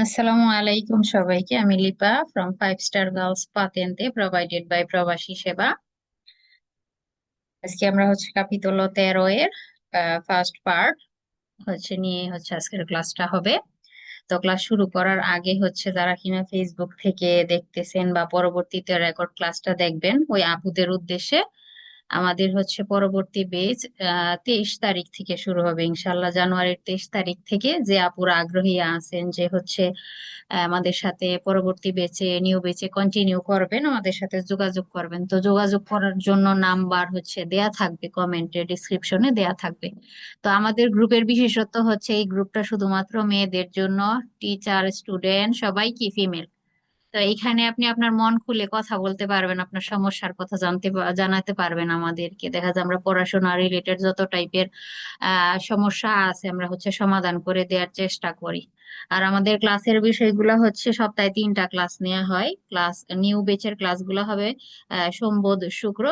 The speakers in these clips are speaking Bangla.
আসসালামু আলাইকুম সবাইকে। আমি লিপা ফ্রম 5 স্টার গার্লস পাতেন্তে, প্রোভাইডেড বাই প্রবাসী সেবা। আজকে আমরা কাপিতল 13 এর ফার্স্ট পার্ট নিয়ে আজকের ক্লাসটা হবে। তো ক্লাস শুরু করার আগে যারা কিনা ফেসবুক থেকে দেখতেছেন বা পরবর্তীতে রেকর্ড ক্লাসটা দেখবেন, ওই আপুদের উদ্দেশ্যে আমাদের পরবর্তী বেচ 23 তারিখ থেকে শুরু হবে ইনশাল্লাহ। জানুয়ারির 23 তারিখ থেকে যে আপুরা আগ্রহী আছেন যে আমাদের সাথে পরবর্তী বেচে নিউ বেচে কন্টিনিউ করবেন, আমাদের সাথে যোগাযোগ করবেন। তো যোগাযোগ করার জন্য নাম্বার দেয়া থাকবে, কমেন্টে ডিসক্রিপশনে দেয়া থাকবে। তো আমাদের গ্রুপের বিশেষত্ব এই গ্রুপটা শুধুমাত্র মেয়েদের জন্য, টিচার স্টুডেন্ট সবাই কি ফিমেল। তো এখানে আপনি আপনার মন খুলে কথা বলতে পারবেন, আপনার সমস্যার কথা জানাতে পারবেন আমাদেরকে। দেখা যায় আমরা পড়াশোনা রিলেটেড যত টাইপের সমস্যা আছে আমরা সমাধান করে দেওয়ার চেষ্টা করি। আর আমাদের ক্লাসের বিষয়গুলো সপ্তাহে 3টা ক্লাস নেওয়া হয়। ক্লাস নিউ বেচের ক্লাসগুলো হবে সোম বুধ শুক্র,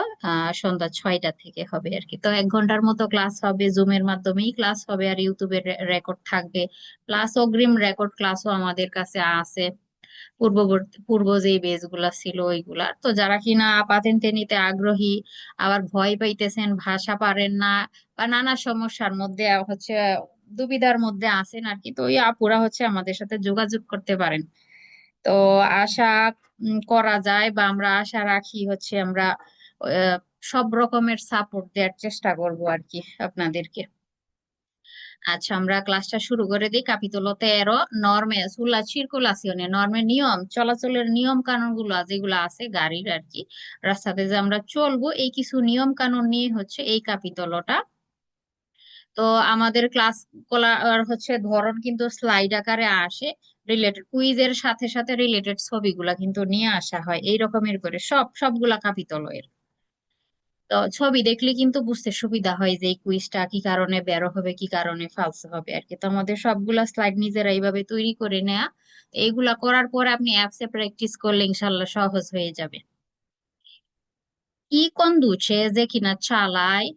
সন্ধ্যা 6টা থেকে হবে আর কি। তো 1 ঘন্টার মতো ক্লাস হবে, জুমের মাধ্যমেই ক্লাস হবে, আর ইউটিউবের রেকর্ড থাকবে। প্লাস অগ্রিম রেকর্ড ক্লাসও আমাদের কাছে আছে, পূর্ব যেই বেস গুলা ছিল ওইগুলা। তো যারা কিনা পাতেন্তে নিতে আগ্রহী, আবার ভয় পাইতেছেন, ভাষা পারেন না, বা নানা সমস্যার মধ্যে দুবিধার মধ্যে আছেন আর কি, তো ওই আপুরা আমাদের সাথে যোগাযোগ করতে পারেন। তো আশা করা যায়, বা আমরা আশা রাখি আমরা আহ, সব রকমের সাপোর্ট দেওয়ার চেষ্টা করব আর কি আপনাদেরকে। আচ্ছা, আমরা ক্লাসটা শুরু করে দিই। ক্যাপিটোলো 13, নর্মে সুলা সার্কুলাসিওনে, নর্মের নিয়ম, চলাচলের নিয়ম কানুন গুলো যেগুলো আছে গাড়ির আর কি, রাস্তাতে যে আমরা চলবো, এই কিছু নিয়ম কানুন নিয়ে এই ক্যাপিটোলোটা। তো আমাদের ক্লাস করার ধরন কিন্তু স্লাইড আকারে আসে, রিলেটেড কুইজের সাথে সাথে রিলেটেড ছবিগুলা কিন্তু নিয়ে আসা হয় এই রকমের করে, সবগুলা ক্যাপিটোলো। তো ছবি দেখলে কিন্তু বুঝতে সুবিধা হয় যে এই কুইজটা কি কারণে বেরো হবে, কি কারণে ফালস হবে আর কি। তো আমাদের সবগুলা স্লাইড নিজেরা এইভাবে তৈরি করে নেয়া। এইগুলা করার পর আপনি অ্যাপসে প্র্যাকটিস করলে ইনশাল্লাহ সহজ হয়ে যাবে। ই conduce যে কিনা চালায়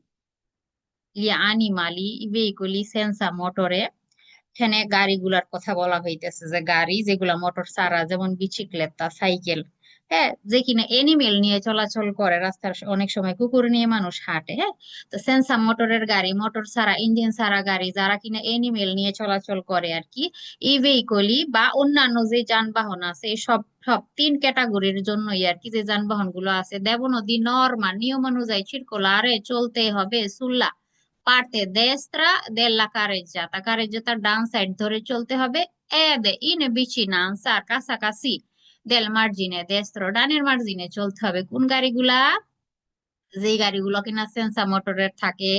gli animali i veicoli senza motore। এখানে গাড়িগুলার কথা বলা হইতেছে, যে গাড়ি যেগুলা মোটর ছাড়া, যেমন বিচিক্লেতা, সাইকেল, হ্যাঁ, যে কিনা এনিমেল নিয়ে চলাচল করে রাস্তার, অনেক সময় কুকুর নিয়ে মানুষ হাঁটে, হ্যাঁ। তো সেন্সা মোটরের গাড়ি, মোটর ছাড়া, ইঞ্জিন ছাড়া গাড়ি, যারা কিনা এনিমেল নিয়ে চলাচল করে আর কি, ই ভেহিকলি বা অন্যান্য যে যানবাহন আছে, এই সব সব 3 ক্যাটাগরির জন্যই আর কি, যে যানবাহন গুলো আছে। দেবনদী নর্মা নিয়ম অনুযায়ী circolare চলতে হবে সুল্লা পার্তে দেস্ত্রা দেল্লা কারেজ্জাতা, কারেজ্জাতার ডান সাইড ধরে চলতে হবে। এদে ইন বিচিনান্সা কাছাকাছি দেল মার্জিনে দেস্ত্র, ডানের মার্জিনে চলতে হবে। কোন গাড়িগুলা? যে গাড়িগুলো কিনা সেন্সা মোটরের থাকে,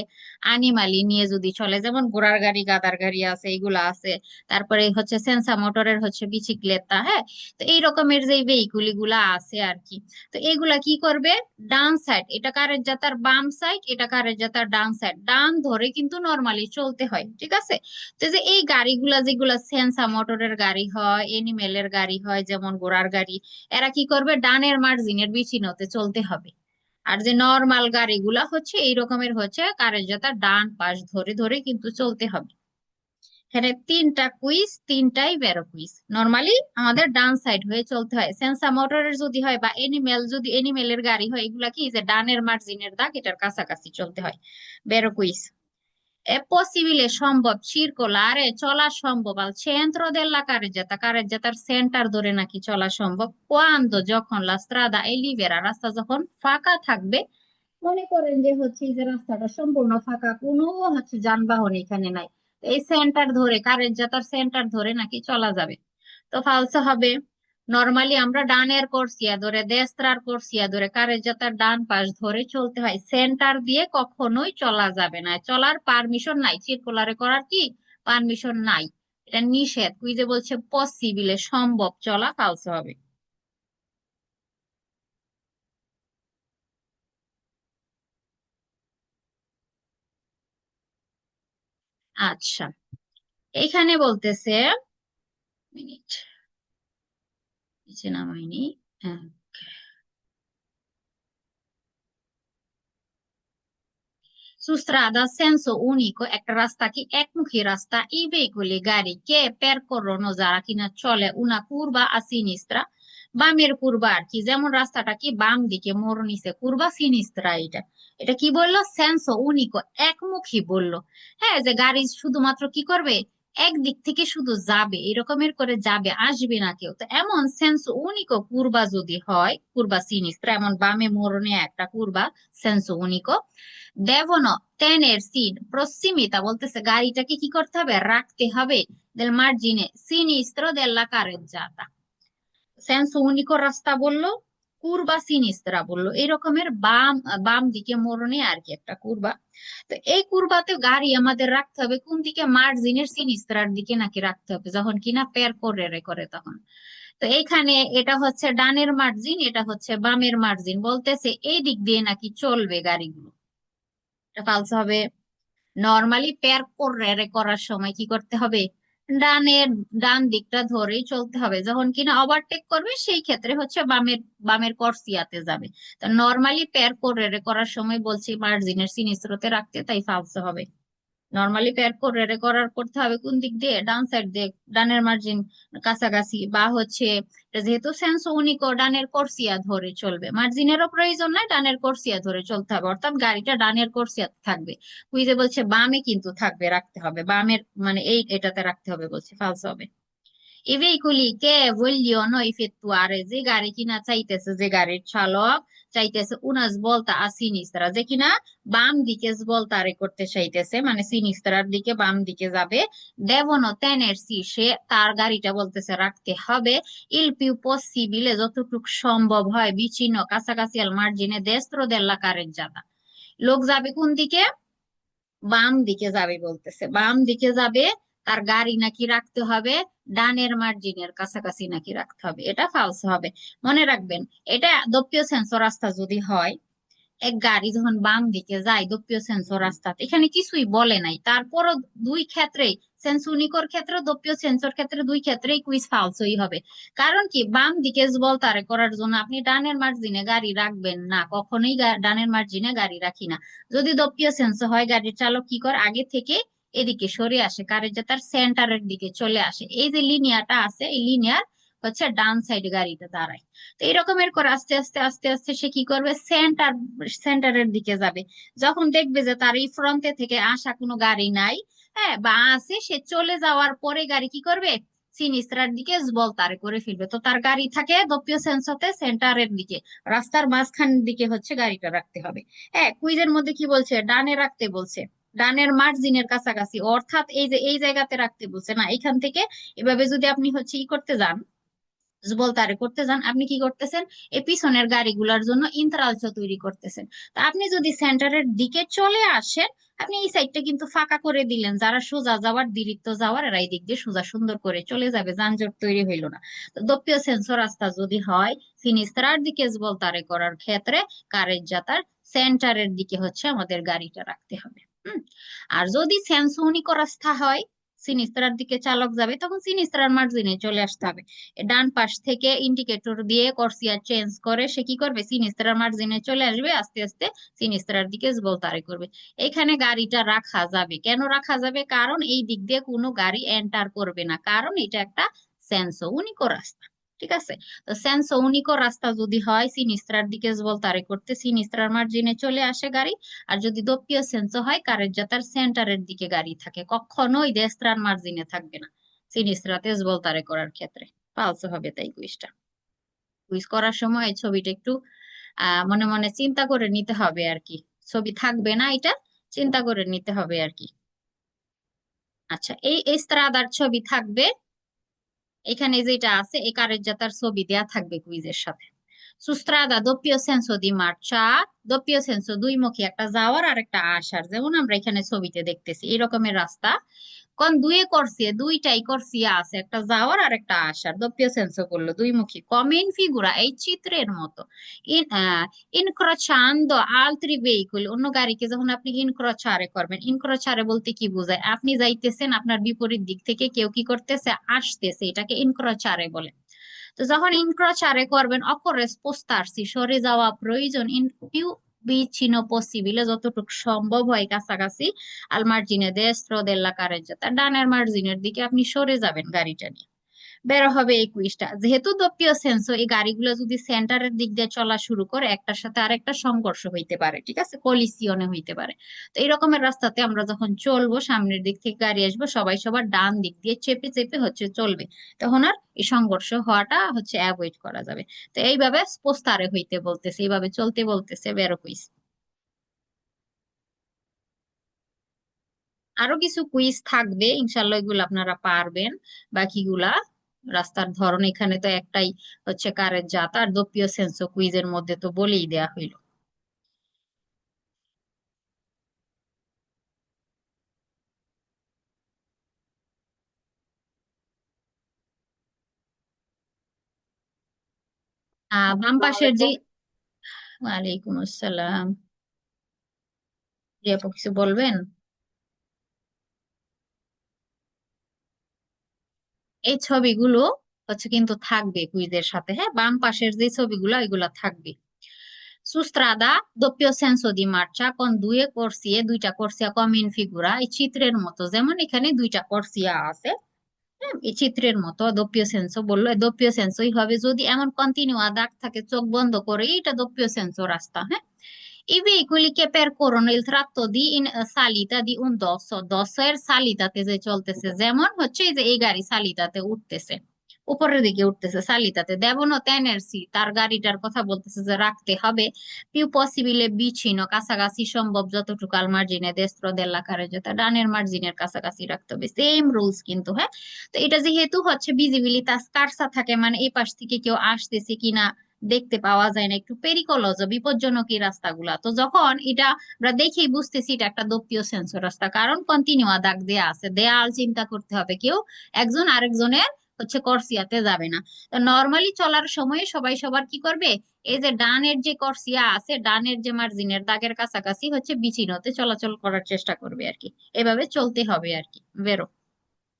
আনিমালি নিয়ে যদি চলে, যেমন ঘোড়ার গাড়ি, গাদার গাড়ি আছে, এইগুলা আছে। তারপরে সেন্সা মোটরের বিচিক্লেতা, হ্যাঁ। তো এই রকমের যে ভেহিকুল গুলা আছে আর কি, তো এগুলা কি করবে? ডান সাইড, এটা কারের যাতার বাম সাইড, এটা কারের যাতার ডান সাইড, ডান ধরে কিন্তু নর্মালি চলতে হয়, ঠিক আছে। তো যে এই গাড়িগুলা যেগুলা সেন্সা মোটরের গাড়ি হয়, এনিমেলের গাড়ি হয়, যেমন ঘোড়ার গাড়ি, এরা কি করবে? ডানের মার্জিনের বিচিনতে চলতে হবে। আর যে নর্মাল গাড়িগুলা এই রকমের কারের যাত্রা ডান পাশ ধরে ধরে কিন্তু চলতে হবে। এখানে 3টা কুইজ, 3টাই বেরো কুইজ। নর্মালি আমাদের ডান সাইড হয়ে চলতে হয়। সেন্সা মোটরের যদি হয় বা এনিমেল, যদি এনিমেলের গাড়ি হয়, এগুলা কি যে ডানের মার্জিনের দাগ, এটার কাছাকাছি চলতে হয়। বেরো কুইজ। è possibile সম্ভব circolare চলা সম্ভব al centro della carreggiata, কারেজ্জাতার সেন্টার ধরে নাকি চলা সম্ভব quando যখন la strada è libera, রাস্তা যখন ফাঁকা থাকবে। মনে করেন যে এই যে রাস্তাটা সম্পূর্ণ ফাঁকা, কোনো যানবাহন এখানে নাই, তো এই সেন্টার ধরে, কারেজ্জাতার সেন্টার ধরে নাকি চলা যাবে। তো ফালসা হবে। নর্মালি আমরা ডানের কোর্সিয়া ধরে, দেস্ত্রার কোর্সিয়া ধরে, কারেজ্জাতার ডান পাশ ধরে চলতে হয়, সেন্টার দিয়ে কখনোই চলা যাবে না, চলার পারমিশন নাই, সার্কুলারে করার কি পারমিশন নাই, এটা নিষেধ। কুইজে বলছে পসিবিলে সম্ভব চলা, ফালসা হবে। আচ্ছা, এইখানে বলতেছে, মিনিট, নিচে নামাইনি, হ্যাঁ। Su strada a senso unico, একটা রাস্তা কি একমুখী রাস্তা, i veicoli গাড়ি কে percorrono যারা কিনা চলে una curva a sinistra, বামের কুরবা আর কি, যেমন রাস্তাটা কি বাম দিকে মোড় নিছে, কুরবা সিনিস্ত্রা এটা। এটা কি বললো? সেন্সো উনিকো, একমুখী বললো। হ্যাঁ, যে গাড়ি শুধুমাত্র কি করবে, একদিক থেকে শুধু যাবে, এরকমের করে যাবে, আসবে না কেউ। তো এমন সেন্সো উনিকো কুরবা যদি হয়, কুরবা সিনিস্ত্রা, এমন বামে মোড় নেয়া একটা কুরবা, সেন্সো উনিকো devono tenersi prossimità বলতেছে গাড়িটাকে কি করতে হবে, রাখতে হবে del margine sinistro della carreggiata। সেন্স উনিকো রাস্তা বললো, কুরবা সিনিস্ত্রা বললো, এই রকমের বাম বাম দিকে মোড়নে আর কি একটা কুরবা। তো এই কুরবাতে গাড়ি আমাদের রাখতে হবে কোন দিকে, মার্জিনের সিনিস্ত্রার দিকে নাকি রাখতে হবে, যখন কিনা পের করে করে তখন। তো এইখানে এটা হচ্ছে ডানের মার্জিন, এটা হচ্ছে বামের মার্জিন, বলতেছে এই দিক দিয়ে নাকি চলবে গাড়িগুলো। এটা ফালসে হবে। নর্মালি পেয়ার করে করার সময় কি করতে হবে, ডানের ডান দিকটা ধরেই চলতে হবে, যখন কিনা ওভারটেক করবে সেই ক্ষেত্রে হচ্ছে বামের বামের কর্সিয়াতে যাবে। তা নর্মালি পেয়ার করে করার সময় বলছি মার্জিনের সিনিস্রোতে রাখতে, তাই ফালসে হবে। নর্মালি পেয়ার করে করার করতে হবে কোন দিক দিয়ে, ডান সাইড দিয়ে, ডানের মার্জিন কাছাকাছি, বা হচ্ছে যেহেতু সেন্স উনিকো ডানের কর্সিয়া ধরে চলবে, মার্জিনেরও প্রয়োজন নাই, ডানের কর্সিয়া ধরে চলতে হবে, অর্থাৎ গাড়িটা ডানের কর্সিয়া থাকবে। কুইজে বলছে বামে কিন্তু থাকবে, রাখতে হবে বামের, মানে এই এটাতে রাখতে হবে, বলছে ফালস হবে। I veicoli che vogliono effettuare, যে গাড়ি কিনা চাইতেছে, যে গাড়ির চালক চাইতেছে una svolta a sinistra, যে কিনা বাম দিকে স্ভলতারে করতে চাইতেছে, মানে সিনিস্ত্রার দিকে বাম দিকে যাবে, devono tenersi, সে তার গাড়িটা বলতেছে রাখতে হবে il più possibile, যতটুকু সম্ভব হয়, vicino কাছাকাছি al margine destro della carreggiata। লোক যাবে কোন দিকে, বাম দিকে যাবে, বলতেছে বাম দিকে যাবে, তার গাড়ি নাকি রাখতে হবে ডানের মার্জিনের কাছাকাছি নাকি রাখতে হবে, এটা ফালস হবে। মনে রাখবেন, এটা দপ্পিয় সেন্সর রাস্তা যদি হয়, এক গাড়ি যখন বাম দিকে যায় দপ্পিয় সেন্সর রাস্তাতে, এখানে কিছুই বলে নাই, তারপরও দুই ক্ষেত্রেই, সেন্সুনিকর ক্ষেত্রে দপ্পিয় সেন্সর ক্ষেত্রে, দুই ক্ষেত্রেই কুইজ ফালসই হবে। কারণ কি, বাম দিকে বলতারে করার জন্য আপনি ডানের মার্জিনে গাড়ি রাখবেন না, কখনোই ডানের মার্জিনে গাড়ি রাখি না। যদি দপ্পিয় সেন্সর হয়, গাড়ির চালক কি করে, আগে থেকে এদিকে সরে আসে, কারের যে তার সেন্টারের দিকে চলে আসে, এই যে লিনিয়াটা আছে, এই লিনিয়ার হচ্ছে ডান সাইডে গাড়িটা দাঁড়ায়। তো এরকমের করে আস্তে আস্তে আস্তে আস্তে সে কি করবে, সেন্টারের দিকে যাবে। যখন দেখবে যে তার এই ফ্রন্টে থেকে আসা কোনো গাড়ি নাই, হ্যাঁ, বা আছে, সে চলে যাওয়ার পরে গাড়ি কি করবে, সিনিস্ত্রার দিকে তারে করে ফেলবে। তো তার গাড়ি থাকে দপ্পিয় সেন্সতে সেন্টারের দিকে, রাস্তার মাঝখানের দিকে হচ্ছে গাড়িটা রাখতে হবে। হ্যাঁ, কুইজের মধ্যে কি বলছে, ডানে রাখতে বলছে, ডানের মার্জিনের কাছাকাছি, অর্থাৎ এই যে এই জায়গাতে রাখতে বলছে না, এখান থেকে এভাবে যদি আপনি হচ্ছে ই করতে যান, বলতারে করতে যান, আপনি কি করতেছেন, এই পিছনের গাড়িগুলোর জন্য ইন্টারালসো তৈরি করতেছেন। তা আপনি যদি সেন্টারের দিকে চলে আসেন, আপনি এই সাইডটা কিন্তু ফাঁকা করে দিলেন, যারা সোজা যাওয়ার দিরিক্ত যাওয়ার এরা এই দিক দিয়ে সোজা সুন্দর করে চলে যাবে, যানজট তৈরি হইল না। তো দপ্পিয় সেন্সর রাস্তা যদি হয়, সিনিস্ত্রার দিকে বলতারে করার ক্ষেত্রে কারের যাতার সেন্টারের দিকে হচ্ছে আমাদের গাড়িটা রাখতে হবে। আর যদি সেন্সোনিক রাস্তা হয়, সিনিস্ত্রার দিকে চালক যাবে, তখন সিনিস্ত্রার মার্জিনে চলে আসতে হবে। ডান পাশ থেকে ইন্ডিকেটর দিয়ে কর্সিয়া চেঞ্জ করে সে কি করবে, সিনিস্ত্রার মার্জিনে চলে আসবে, আস্তে আস্তে সিনিস্ত্রার দিকে বলতারে করবে। এখানে গাড়িটা রাখা যাবে, কেন রাখা যাবে, কারণ এই দিক দিয়ে কোনো গাড়ি এন্টার করবে না, কারণ এটা একটা সেন্সো উনিকো রাস্তা। ঠিক আছে। তো সেন্সো উনিকো রাস্তা যদি হয়, সিনিস্ত্রার দিকে বলতারে করতে সিনিস্ত্রার মার্জিনে চলে আসে গাড়ি। আর যদি দপ্পিয় সেন্সো হয়, কারের যাতার সেন্টারের দিকে গাড়ি থাকে, কখনোই দেস্ত্রার মার্জিনে থাকবে না সিনিস্ত্রাতে বলতারে করার ক্ষেত্রে। পালসে হবে তাই কুইজটা। কুইজ করার সময় এই ছবিটা একটু মনে মনে চিন্তা করে নিতে হবে আর কি, ছবি থাকবে না, এটা চিন্তা করে নিতে হবে আর কি। আচ্ছা, এই এস্ত্রাদার ছবি থাকবে, এখানে যেটা আছে এই কারের ছবি দেয়া থাকবে কুইজের সাথে। সুস্ত্রাদা দোপ্পিয় সেন্সো দি মার্চা, দোপ্পিয় সেন্সো দুই মুখী, একটা যাওয়ার আর একটা আসার, যেমন আমরা এখানে ছবিতে দেখতেছি এই রকমের রাস্তা। কোন দুয়ে করসিয়ে, দুইটাই করসিয়া আছে, একটা যাওয়ার আর একটা আসার, দোপ্পিয় সেন্সো করলো দুই মুখী, কমেন ফিগুরা, এই চিত্রের মতো। ইন ইনক্রোচান্দো আলত্রি ভেহিকুল, অন্য গাড়িকে যখন আপনি ইনক্রোচারে করবেন, ইনক্রোচারে বলতে কি বোঝায়, আপনি যাইতেছেন, আপনার বিপরীত দিক থেকে কেউ কি করতেছে, আসতেছে, এটাকে ইনক্রোচারে বলে। তো যখন ইনক্রোচারে করবেন, অকরে স্পোস্তারসি, সরে যাওয়া প্রয়োজন, ইন পিউ vicino possibile যতটুকু সম্ভব হয় কাছাকাছি আল মার্জিনে destro della carreggiata, ডানের মার্জিনের দিকে আপনি সরে যাবেন গাড়িটা নিয়ে। বের হবে এই কুইজটা, যেহেতু দোপিও সেন্সো, এই গাড়িগুলো যদি সেন্টারের দিক দিয়ে চলা শুরু করে একটার সাথে আরেকটা সংঘর্ষ হইতে পারে, ঠিক আছে, কলিসিয়নে হইতে পারে। তো এই রকমের রাস্তাতে আমরা যখন চলবো, সামনের দিক থেকে গাড়ি আসবো, সবাই সবার ডান দিক দিয়ে চেপে চেপে চলবে। তখন আর এই সংঘর্ষ হওয়াটা অ্যাভয়েড করা যাবে। তো এইভাবে স্পোস্তারে হইতে বলতেছে, এইভাবে চলতে বলতেছে বেরো কুইজ। আরো কিছু কুইজ থাকবে ইনশাল্লাহ, এগুলো আপনারা পারবেন। বাকিগুলা রাস্তার ধরন, এখানে তো একটাই কারের জাত, আর দোপিও সেন্সো কুইজের মধ্যে তো বলেই দেয়া হইলো। বাম পাশের যে, ওয়ালাইকুম আসসালাম, জি আপু কিছু বলবেন? এই ছবিগুলো কিন্তু থাকবে কুইজের সাথে, হ্যাঁ, বাম পাশের যে ছবিগুলো এগুলা থাকবে। সুস্ত্রাদা doppio senso di marcia con due corsie, দুইটা কর্সিয়া কম ইন ফিগুরা, এই চিত্রের মতো, যেমন এখানে দুইটা কর্সিয়া আছে, হ্যাঁ, এই চিত্রের মতো দোপ্পিয় সেন্সো বললো, দোপ্পিয় সেন্সোই হবে যদি এমন কন্টিনিউ দাগ থাকে চোখ বন্ধ করে, এটা দোপ্পিয় সেন্সো রাস্তা, হ্যাঁ। I veicoli che percorrono il tratto di in salita di un dosso, dosso এর সালিতাতে যে চলতেছে, যেমন এই যে এই গাড়ি সালিতাতে উঠতেছে, উপরের দিকে উঠতেছে সালিতাতে, দেবনো তেনেরসি তার গাড়িটার কথা বলতেছে যে রাখতে হবে পিউ পসিবিলে বিছিনো কাছাকাছি সম্ভব যতটুকু আল মার্জিনে দেস্ত্র দেল্লা কারেজোতা, ডানের মার্জিনের কাছাকাছি রাখতে হবে, সেম রুলস কিন্তু, হ্যাঁ। তো এটা যেহেতু ভিজিবিলিটি স্কার্সা থাকে, মানে এই পাশ থেকে কেউ আসতেছে কিনা দেখতে পাওয়া যায় না, একটু পেরিকলজ বিপজ্জনক এই রাস্তাগুলা, তো যখন এটা আমরা দেখেই বুঝতেছি এটা একটা দোপিও সেন্সর রাস্তা, কারণ কন্টিনিউ দাগ দেয়া আছে, দেয়াল চিন্তা করতে হবে, কেউ একজন আরেকজনের কর্সিয়াতে যাবে না। তো নর্মালি চলার সময় সবাই সবার কি করবে, এই যে ডানের যে কর্সিয়া আছে, ডানের যে মার্জিনের দাগের কাছাকাছি বিচিনতে চলাচল করার চেষ্টা করবে আর কি, এভাবে চলতে হবে আর কি, বেরো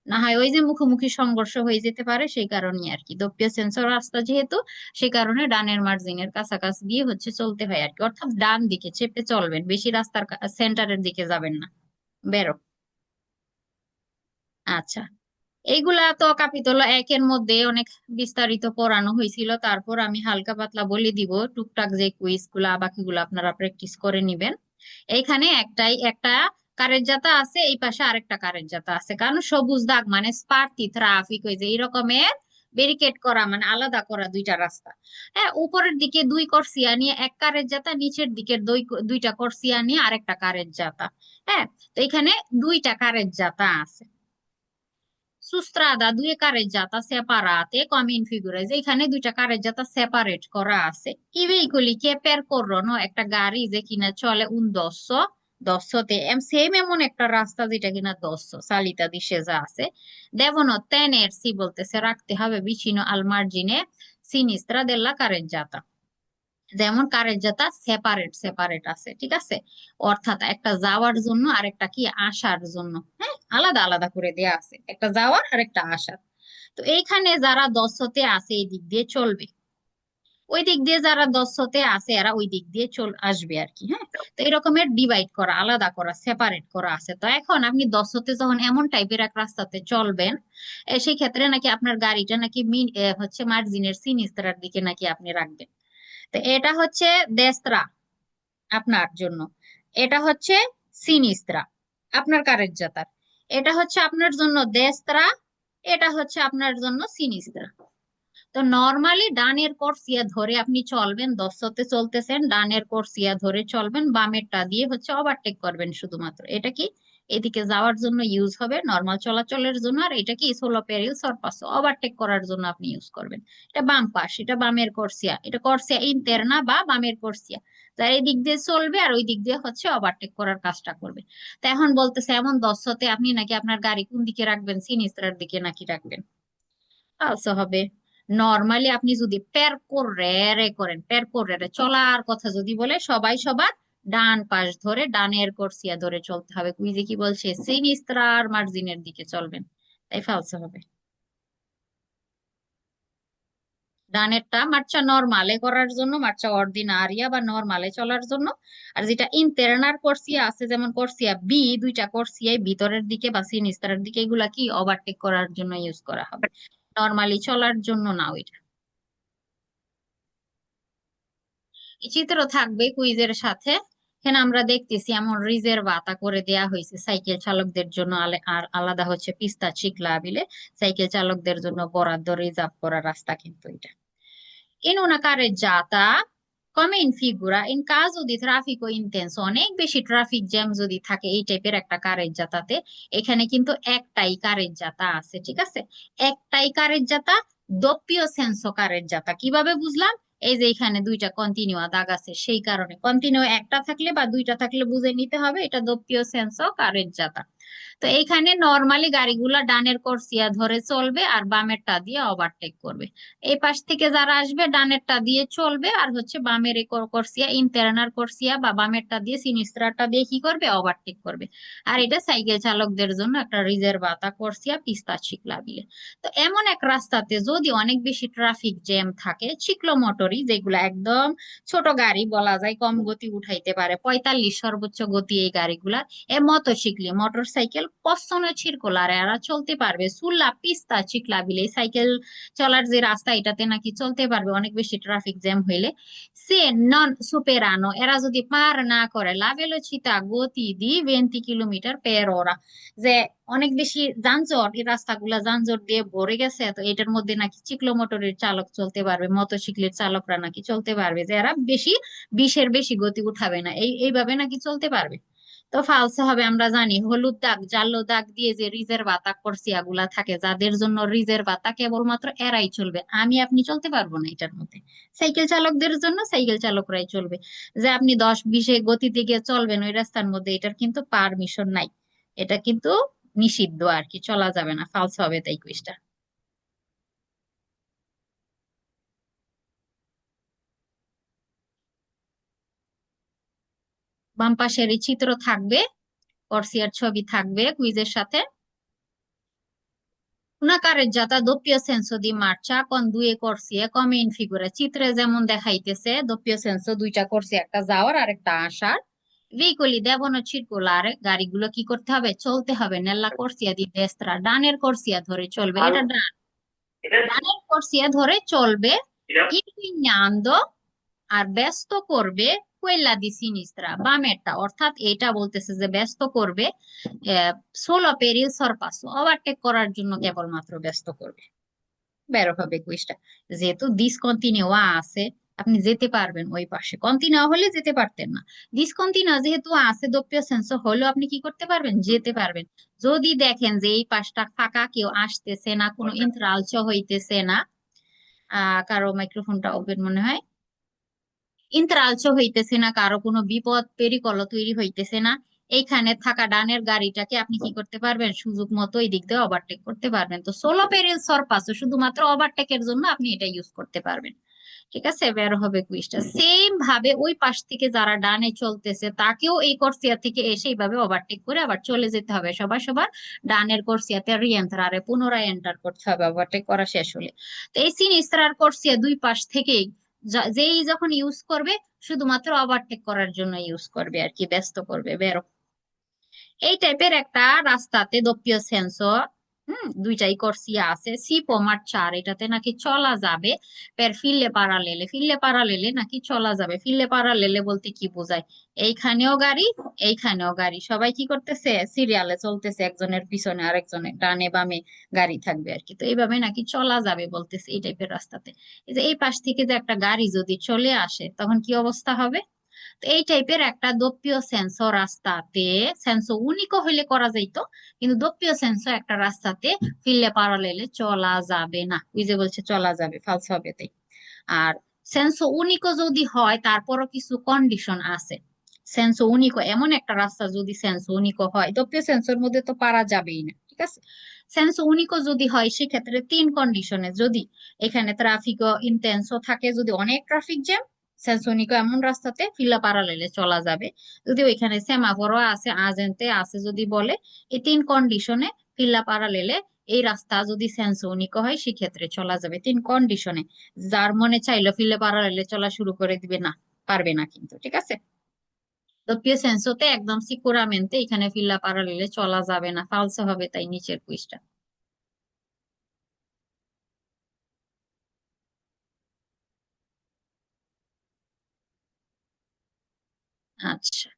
না হয় ওই যে মুখোমুখি সংঘর্ষ হয়ে যেতে পারে, সেই কারণেই আর কি, দোপিও সেন্সর রাস্তা যেহেতু, সেই কারণে ডানের মার্জিনের কাছাকাছি দিয়ে চলতে হয় আর কি, অর্থাৎ ডান দিকে চেপে চলবেন, বেশি রাস্তার সেন্টারের দিকে যাবেন না, বেরো। আচ্ছা, এইগুলা তো কাপিতল একের মধ্যে অনেক বিস্তারিত পড়ানো হয়েছিল, তারপর আমি হালকা পাতলা বলে দিব টুকটাক যে কুইজ গুলা বাকিগুলো আপনারা প্র্যাকটিস করে নিবেন। এইখানে একটা কারের জাতা আছে, এই পাশে আরেকটা কারের জাতা আছে, কারণ সবুজ দাগ মানে স্পার্তি ট্রাফিক, হয়ে যায় এরকমের ব্যারিকেড করা, মানে আলাদা করা দুইটা রাস্তা, হ্যাঁ। উপরের দিকে দুই করসিয়া নিয়ে এক কারের জাতা, নিচের দিকের দুইটা করসিয়া নিয়ে আরেকটা কারের জাতা, হ্যাঁ। তো এখানে দুইটা কারের জাতা আছে। Su strada due carreggiata separate come in figura, যে এখানে দুইটা কারেজ্জাতা সেপারেট করা আছে। I veicoli che percorrono, একটা গাড়ি যে কিনা চলে un dosso, দশতে সেম এমন একটা রাস্তা যেটা কিনা দশ সালিতা ডিসেজা আছে, devono tenersi বলতেছে রাখতে হবে vicino al margine sinistra della carreggiata, যেমন কারের যাতা সেপারেট সেপারেট আছে, ঠিক আছে, অর্থাৎ একটা যাওয়ার জন্য আর একটা কি আসার জন্য, হ্যাঁ, আলাদা আলাদা করে দেয়া আছে, একটা যাওয়ার আর একটা আসার। তো এইখানে যারা দশতে আছে এই দিক দিয়ে চলবে, ওই দিক দিয়ে যারা দশতে আছে এরা ওই দিক দিয়ে আসবে আর কি, হ্যাঁ। তো এরকমের ডিভাইড করা, আলাদা করা, সেপারেট করা আছে। তো এখন আপনি দশতে যখন এমন টাইপের এক রাস্তাতে চলবেন, সেই ক্ষেত্রে নাকি আপনার গাড়িটা নাকি মার্জিনের সিনিস্তার দিকে নাকি আপনি রাখবেন। তো এটা দেস্ত্রা আপনার জন্য, এটা সিনিস্ত্রা আপনার কারের জাতার, এটা আপনার জন্য দেস্ত্রা, এটা আপনার জন্য সিনিস্ত্রা। তো নর্মালি ডানের কোর্সিয়া ধরে আপনি চলবেন, দশতে চলতেছেন ডানের কোর্সিয়া ধরে চলবেন, বামেরটা দিয়ে ওভারটেক করবেন শুধুমাত্র, এটা কি এদিকে যাওয়ার জন্য ইউজ হবে নর্মাল চলাচলের জন্য, আর এটা কি সোলো পেরিল সরপাস ওভারটেক করার জন্য আপনি ইউজ করবেন। এটা বাম পাশ, এটা বামের কোর্সিয়া, এটা কোর্সিয়া ইন্টারনা বা বামের কোর্সিয়া, যার এই দিক দিয়ে চলবে আর ওই দিক দিয়ে ওভারটেক করার কাজটা করবে। তো এখন বলতেছে এমন দশতে আপনি নাকি আপনার গাড়ি কোন দিকে রাখবেন, সিনিস্ত্রার দিকে নাকি রাখবেন, আলসো হবে। নর্মালি আপনি যদি পের করে চলার কথা যদি বলে, সবাই সবার ডান পাশ ধরে ডানের কোর্সিয়া ধরে চলতে হবে, কুইজে কি বলছে সিনিস্ত্রার মার্জিনের দিকে চলবেন, তাই ফালসো হবে। ডানেরটা মার্চা নরমালে করার জন্য, মার্চা অর্ডিনারিয়া বা নরমালে চলার জন্য। আর যেটা ইন্টারনাল কোর্সিয়া আছে, যেমন কোর্সিয়া বি, দুইটা কোর্সিয়াই ভিতরের দিকে বা সিনিস্তারের দিকে, এগুলা কি ওভারটেক করার জন্য ইউজ করা হবে, নরমালি চলার জন্য না ওইটা। এই চিত্র থাকবে কুইজের সাথে। এখানে আমরা দেখতেছি এমন রিজের বাতা করে দেয়া হয়েছে সাইকেল চালকদের জন্য, আর আলাদা হচ্ছে পিস্তা চিকলা বিলে সাইকেল চালকদের জন্য বরাদ্দ রিজার্ভ করা রাস্তা কিন্তু এটা। In una carreggiata, come in figura, in caso di traffico intenso, অনেক বেশি ট্রাফিক জ্যাম যদি থাকে এই টাইপের একটা কারেজ্জাতাতে, এখানে কিন্তু একটাই কারেজ্জাতা আছে, ঠিক আছে? একটাই কারেজ্জাতা, doppio senso কারেজ্জাতা। কিভাবে বুঝলাম? এই যে এখানে দুইটা কন্টিনিউ দাগ আছে, সেই কারণে কন্টিনিউ একটা থাকলে বা দুইটা থাকলে বুঝে নিতে হবে এটা doppio senso কারেজ্জাতা। তো এইখানে নর্মালি গাড়িগুলা ডানের কোর্সিয়া ধরে চলবে আর বামেরটা দিয়ে ওভারটেক করবে। এই পাশ থেকে যারা আসবে ডানেরটা দিয়ে চলবে, আর হচ্ছে বামের এই কোর্সিয়া ইন্টারনাল কোর্সিয়া বা বামেরটা দিয়ে সিনিস্ট্রাটা দিয়ে কি করবে, ওভারটেক করবে। আর এটা সাইকেল চালকদের জন্য একটা রিজার্ভাতা কোর্সিয়া পিস্তা চিকলা বিলে। তো এমন এক রাস্তাতে যদি অনেক বেশি ট্রাফিক জ্যাম থাকে, চিকলো মোটরি যেগুলো একদম ছোট গাড়ি বলা যায়, কম গতি উঠাইতে পারে, 45 সর্বোচ্চ গতি এই গাড়িগুলা, এ motorcycle motor cycle possono circolare, এরা চলতে পারবে সুল্লা পিস্তা চিকলা বিলে, সাইকেল চলার যে রাস্তা এটাতে নাকি চলতে পারবে অনেক বেশি ট্রাফিক জ্যাম হইলে। সে নন সুপেরানো, এরা যদি পার না করে লা ভেলোচিতা গতি দি 20 কিলোমিটার পের ওরা, যে অনেক বেশি যানজট, এই রাস্তাগুলা যানজট দিয়ে ভরে গেছে, তো এটার মধ্যে নাকি চিক্লোমোটরের চালক চলতে পারবে, মোটরসাইকেলের চালকরা নাকি চলতে পারবে, যে এরা বেশি 20-এর বেশি গতি উঠাবে না, এইভাবে নাকি চলতে পারবে। তো ফালসে হবে, আমরা জানি হলুদ দাগ জালো দাগ দিয়ে যে রিজের বাতা কোর্সিয়া গুলা থাকে, যাদের জন্য রিজের বাতা কেবলমাত্র এরাই চলবে, আমি আপনি চলতে পারবো না এটার মধ্যে। সাইকেল চালকদের জন্য সাইকেল চালকরাই চলবে। যে আপনি 10-20-এ গতিতে গিয়ে চলবেন ওই রাস্তার মধ্যে, এটার কিন্তু পারমিশন নাই, এটা কিন্তু নিষিদ্ধ আর কি, চলা যাবে না, ফালস হবে তাই কুইজটা। বাম পাশের এই চিত্র থাকবে, কোর্সিয়ার ছবি থাকবে কুইজের সাথে। Una carreggiata a doppio senso di marcia con due corsie come in figura, চিত্রে যেমন দেখাইতেছে doppio senso, দুইটা করছি, একটা যাওয়ার আর একটা আসার। veicoli devono circolare, গাড়িগুলো কি করতে হবে, চলতে হবে, nella corsia di destra, ডানের কোর্সিয়া ধরে চলবে, এটা ডান, ডানের কোর্সিয়া ধরে চলবে, inquinando, আর ব্যস্ত করবে কোয়েল্লা দি সিনিস্ত্রা, বামেরটা, অর্থাৎ এটা বলতেছে যে ব্যস্ত করবে সোলো পেরিল সরপাস, ওভারটেক করার জন্য কেবলমাত্র ব্যস্ত করবে। বের হবে কুইজটা। যেহেতু ডিসকন্টিনিউয়া আছে, আপনি যেতে পারবেন ওই পাশে, কন্টিনিউ হলে যেতে পারতেন না, ডিসকন্টিনিউ যেহেতু আছে দপ্পিয় সেন্স হলেও আপনি কি করতে পারবেন, যেতে পারবেন। যদি দেখেন যে এই পাশটা ফাঁকা, কেউ আসতেছে না, কোনো ইন্টারালচো হইতেছে না, কারো মাইক্রোফোনটা ওপেন মনে হয়, ইন্ত্রালস্য হইতেছে না, কারো কোনো বিপদ পেরিকল তৈরি হইতেছে না, এইখানে থাকা ডানের গাড়িটাকে আপনি কি করতে পারবেন, সুযোগ মতো এই দিক দিয়ে ওভারটেক করতে পারবেন। তো সোলো পেরিল সরপাসও শুধুমাত্র ওভারটেকের জন্য আপনি এটা ইউজ করতে পারবেন। ঠিক আছে, বের হবে কুইজটা। সেম ভাবে ওই পাশ থেকে যারা ডানে চলতেছে তাকেও এই কোর্সিয়া থেকে এসে এইভাবে ওভারটেক করে আবার চলে যেতে হবে, সবার সবার ডানের কোর্সিয়াতে রিএন্টারে পুনরায় এন্টার করতে হবে ওভারটেক করা শেষ হলে। তো এই সিনিস্টার কোর্সিয়া দুই পাশ থেকেই যেই যখন ইউজ করবে শুধুমাত্র ওভারটেক করার জন্য ইউজ করবে আর কি, ব্যস্ত করবে, বেরো। এই টাইপের একটা রাস্তাতে দোপ্পিও সেন্সর, দুইটাই করসিয়া আছে, সি পোমার চার, এটাতে নাকি চলা যাবে, পের ফিল্লে পারালেলে নাকি চলা যাবে। ফিল্লে পারালেলে বলতে কি বোঝায়, এইখানেও গাড়ি এইখানেও গাড়ি, সবাই কি করতেছে, সিরিয়ালে চলতেছে, একজনের পিছনে আরেকজনের ডানে বামে গাড়ি থাকবে আর কি। তো এইভাবে নাকি চলা যাবে বলতেছে এই টাইপের রাস্তাতে। এই যে এই পাশ থেকে যে একটা গাড়ি যদি চলে আসে তখন কি অবস্থা হবে। তো এই টাইপের একটা দপ্পিয় সেন্সর রাস্তাতে, সেন্সো উনিকো হইলে করা যাইতো, কিন্তু দপ্পিয় সেন্সো একটা রাস্তাতে ফিরলে পারালেলে চলা যাবে না, ওই যে বলছে চলা যাবে, ফালস হবে তাই। আর সেন্সো উনিকো যদি হয় তারপরও কিছু কন্ডিশন আছে। সেন্সো উনিকো এমন একটা রাস্তা যদি সেন্সো উনিকো হয়, দপ্পিয় সেন্সোর মধ্যে তো পারা যাবেই না, ঠিক আছে। সেন্সো উনিকো যদি হয় সেক্ষেত্রে 3 কন্ডিশনে, যদি এখানে ট্রাফিক ইন্টেন্সও থাকে, যদি অনেক ট্রাফিক জ্যাম, সেন্সোনিকো এমন রাস্তাতে ফিল্লা পারালেলে চলা যাবে। যদি ওইখানে সেমাফোরও আছে, আজেন্তে আছে যদি বলে, এই 3 কন্ডিশনে ফিল্লা পারালেলে এই রাস্তা যদি সেন্সোনিক হয় সেক্ষেত্রে চলা যাবে 3 কন্ডিশনে। যার মনে চাইলো ফিল্লে প্যারালেলে চলা শুরু করে দিবে না, পারবে না কিন্তু, ঠিক আছে। দোপ্পিও সেন্সোতে একদম সিকুরামেন্তে এখানে ফিল্লা প্যারালেলে চলা যাবে না, ফালসো হবে তাই নিচের কুইজটা। আচ্ছা,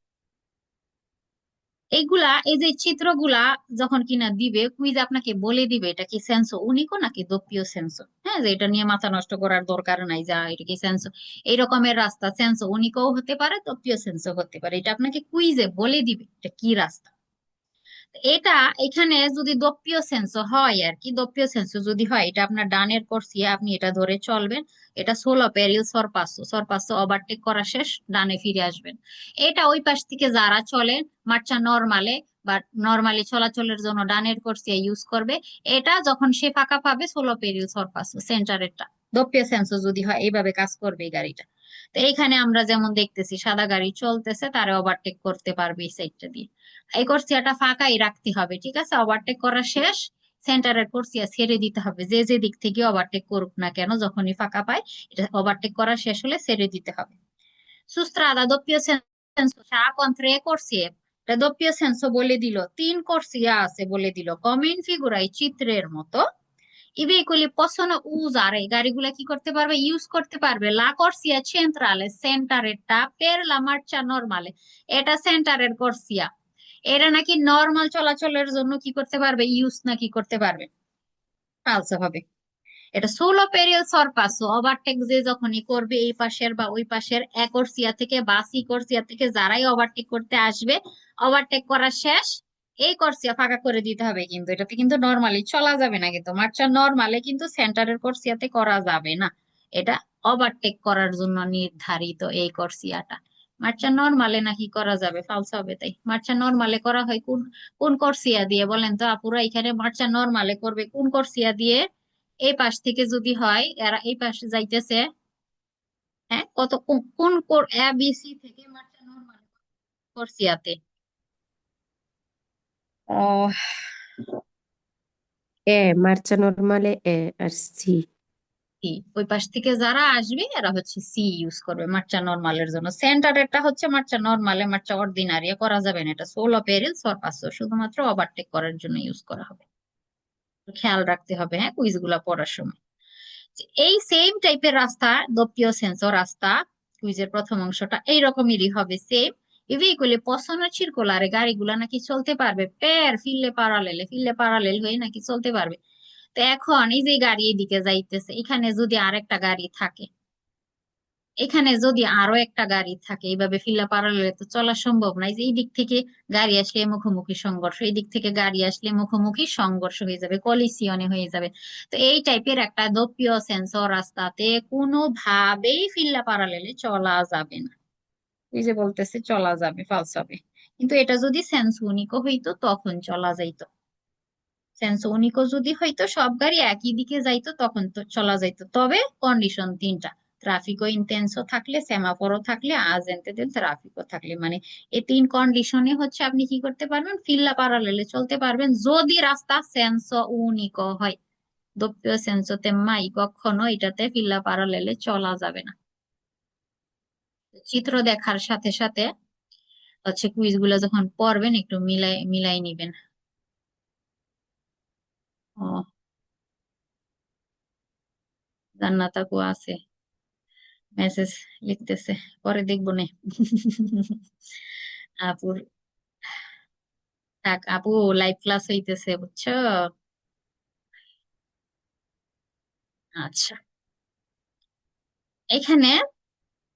এইগুলা এই যে চিত্রগুলা যখন কিনা দিবে কুইজ আপনাকে বলে দিবে এটা কি সেন্সো উনিকো নাকি দোপ্পিও সেন্সো। হ্যাঁ, যে এটা নিয়ে মাথা নষ্ট করার দরকার নাই, যা এটা কি সেন্সো এই রকমের রাস্তা সেন্সো উনিকো হতে পারে, দোপ্পিও সেন্সো হতে পারে, এটা আপনাকে কুইজে বলে দিবে এটা কি রাস্তা। এটা এখানে যদি দোপ্পিও সেন্সো হয় আর কি, দোপ্পিও সেন্সো যদি হয় এটা আপনার ডানের কোর্সিয়া, আপনি এটা ধরে চলবেন। এটা 16 পেরিল সরপাসো, সরপাসো ওভারটেক করা শেষ, ডানে ফিরে আসবেন। এটা ওই পাশ থেকে যারা চলে মার্চা নরমালে বা নরমালি চলাচলের জন্য ডানের কোর্সিয়া ইউজ করবে। এটা যখন সে ফাঁকা পাবে 16 পেরিল সরপাসো সেন্টারেরটা, দোপ্পিও সেন্সো যদি হয় এইভাবে কাজ করবে এই গাড়িটা। তো এইখানে আমরা যেমন দেখতেছি সাদা গাড়ি চলতেছে, তারা ওভারটেক করতে পারবে এই সাইডটা দিয়ে। এই কোর্সিয়াটা ফাঁকাই রাখতে হবে, ঠিক আছে। ওভারটেক করা শেষ, সেন্টারের কোর্সিয়া ছেড়ে দিতে হবে, যে যে দিক থেকে ওভারটেক করুক না কেন যখনই ফাঁকা পায় এটা ওভারটেক করা শেষ হলে ছেড়ে দিতে হবে। সুস্ত্রাদা doppio senso c'ha contro e corsie, এটা doppio senso বলে দিল, 3 corsia আছে বলে দিল, কমেন ফিগুরাই চিত্রের মতো i veicoli possono usare, গাড়িগুলা কি করতে পারবে, ইউজ করতে পারবে la corsia centrale, সেন্টারেরটা per la marcia normale, এটা সেন্টারের corsia। এরা নাকি নর্মাল চলাচলের জন্য কি করতে পারবে, ইউজ নাকি করতে পারবে, ফালসো হবে। এটা 16 পেরিয়ড সরপাসো, ওভারটেক যে যখনই করবে এই পাশের বা ওই পাশের একর্সিয়া থেকে বা সি কোর্সিয়া থেকে যারাই ওভারটেক করতে আসবে, ওভারটেক করা শেষ, এই কোর্সিয়া ফাঁকা করে দিতে হবে। কিন্তু এটাতে কিন্তু নর্মালি চলা যাবে না, কিন্তু মার্চা নর্মালে কিন্তু সেন্টারের কোর্সিয়াতে করা যাবে না। এটা ওভারটেক করার জন্য নির্ধারিত এই কোর্সিয়াটা। মার্চা নর্মালে নাকি করা যাবে, ফালসো হবে তাই। মার্চা নর্মালে করা হয় কোন কোন কোর্সিয়া দিয়ে বলেন তো আপুরা, এখানে মার্চা নর্মালে করবে কোন কোর্সিয়া দিয়ে? এই পাশ থেকে যদি হয় এরা এই পাশে যাইতেছে, হ্যাঁ, কত কোন কোর এ বি সি থেকে মার্চা নরমাল কোর্সিয়াতে। Oh, marcia normale C. C, ওই পাশ থেকে যারা আসবে এরা হচ্ছে সি ইউজ করবে মার্চা নরমালের জন্য। সেন্টারেরটা হচ্ছে মার্চা নরমালে, মার্চা অর্ডিনারিয়া করা যাবে না, এটা 16 পেরিল সরপাসো শুধুমাত্র ওভারটেক করার জন্য ইউজ করা হবে। খেয়াল রাখতে হবে হ্যাঁ কুইজ গুলা পড়ার সময়। এই সেম টাইপের রাস্তা দোপ্পিও সেন্সর রাস্তা, কুইজের প্রথম অংশটা এইরকমেরই হবে সেম। ইভেইকুলি পসনো চিরকুলারে, গাড়িগুলা নাকি চলতে পারবে পের ফিল্লে পারালেল হয়ে নাকি চলতে পারবে। তো এখন এই যে গাড়ি এদিকে যাইতেছে, এখানে যদি আরেকটা গাড়ি থাকে, এখানে যদি আরো একটা গাড়ি থাকে, এইভাবে ফিল্লা প্যারালালে তো চলা সম্ভব না। এই যে এই দিক থেকে গাড়ি আসলে মুখোমুখি সংঘর্ষ, এই দিক থেকে গাড়ি আসলে মুখোমুখি সংঘর্ষ হয়ে যাবে, কলিসিয়নে হয়ে যাবে। তো এই টাইপের একটা দোপ্পিও সেন্সর রাস্তাতে কোনোভাবেই ফিল্লা প্যারালালে চলা যাবে না। ওই যে বলতেছে চলা যাবে, ফালস হবে। কিন্তু এটা যদি সেন্স ইউনিকো হইতো তখন চলা যাইতো। সেন্স ইউনিকো যদি হইতো সব গাড়ি একই দিকে যাইতো তখন তো চলা যাইতো, তবে কন্ডিশন 3টা। ট্রাফিকও ইন্টেন্সও থাকলে, সেমাফোরও থাকলে, আজেন্তে দেল ট্রাফিকও থাকলে, মানে এই 3 কন্ডিশনে হচ্ছে আপনি কি করতে পারবেন, ফিল্লা প্যারালেলে চলতে পারবেন যদি রাস্তা সেন্সো উনিকো হয়। দোপ্পিও সেন্সোতে মাই কখনো এটাতে ফিল্লা প্যারালেলে চলা যাবে না। চিত্র দেখার সাথে সাথে হচ্ছে কুইজ গুলো যখন পড়বেন একটু মিলাই মিলাই নিবেন। ও, জান্নাত আপু আছে, মেসেজ লিখতেছে, পরে দেখবো নে। আপুর, থাক আপু, লাইভ ক্লাস হইতেছে বুঝছো। আচ্ছা, এখানে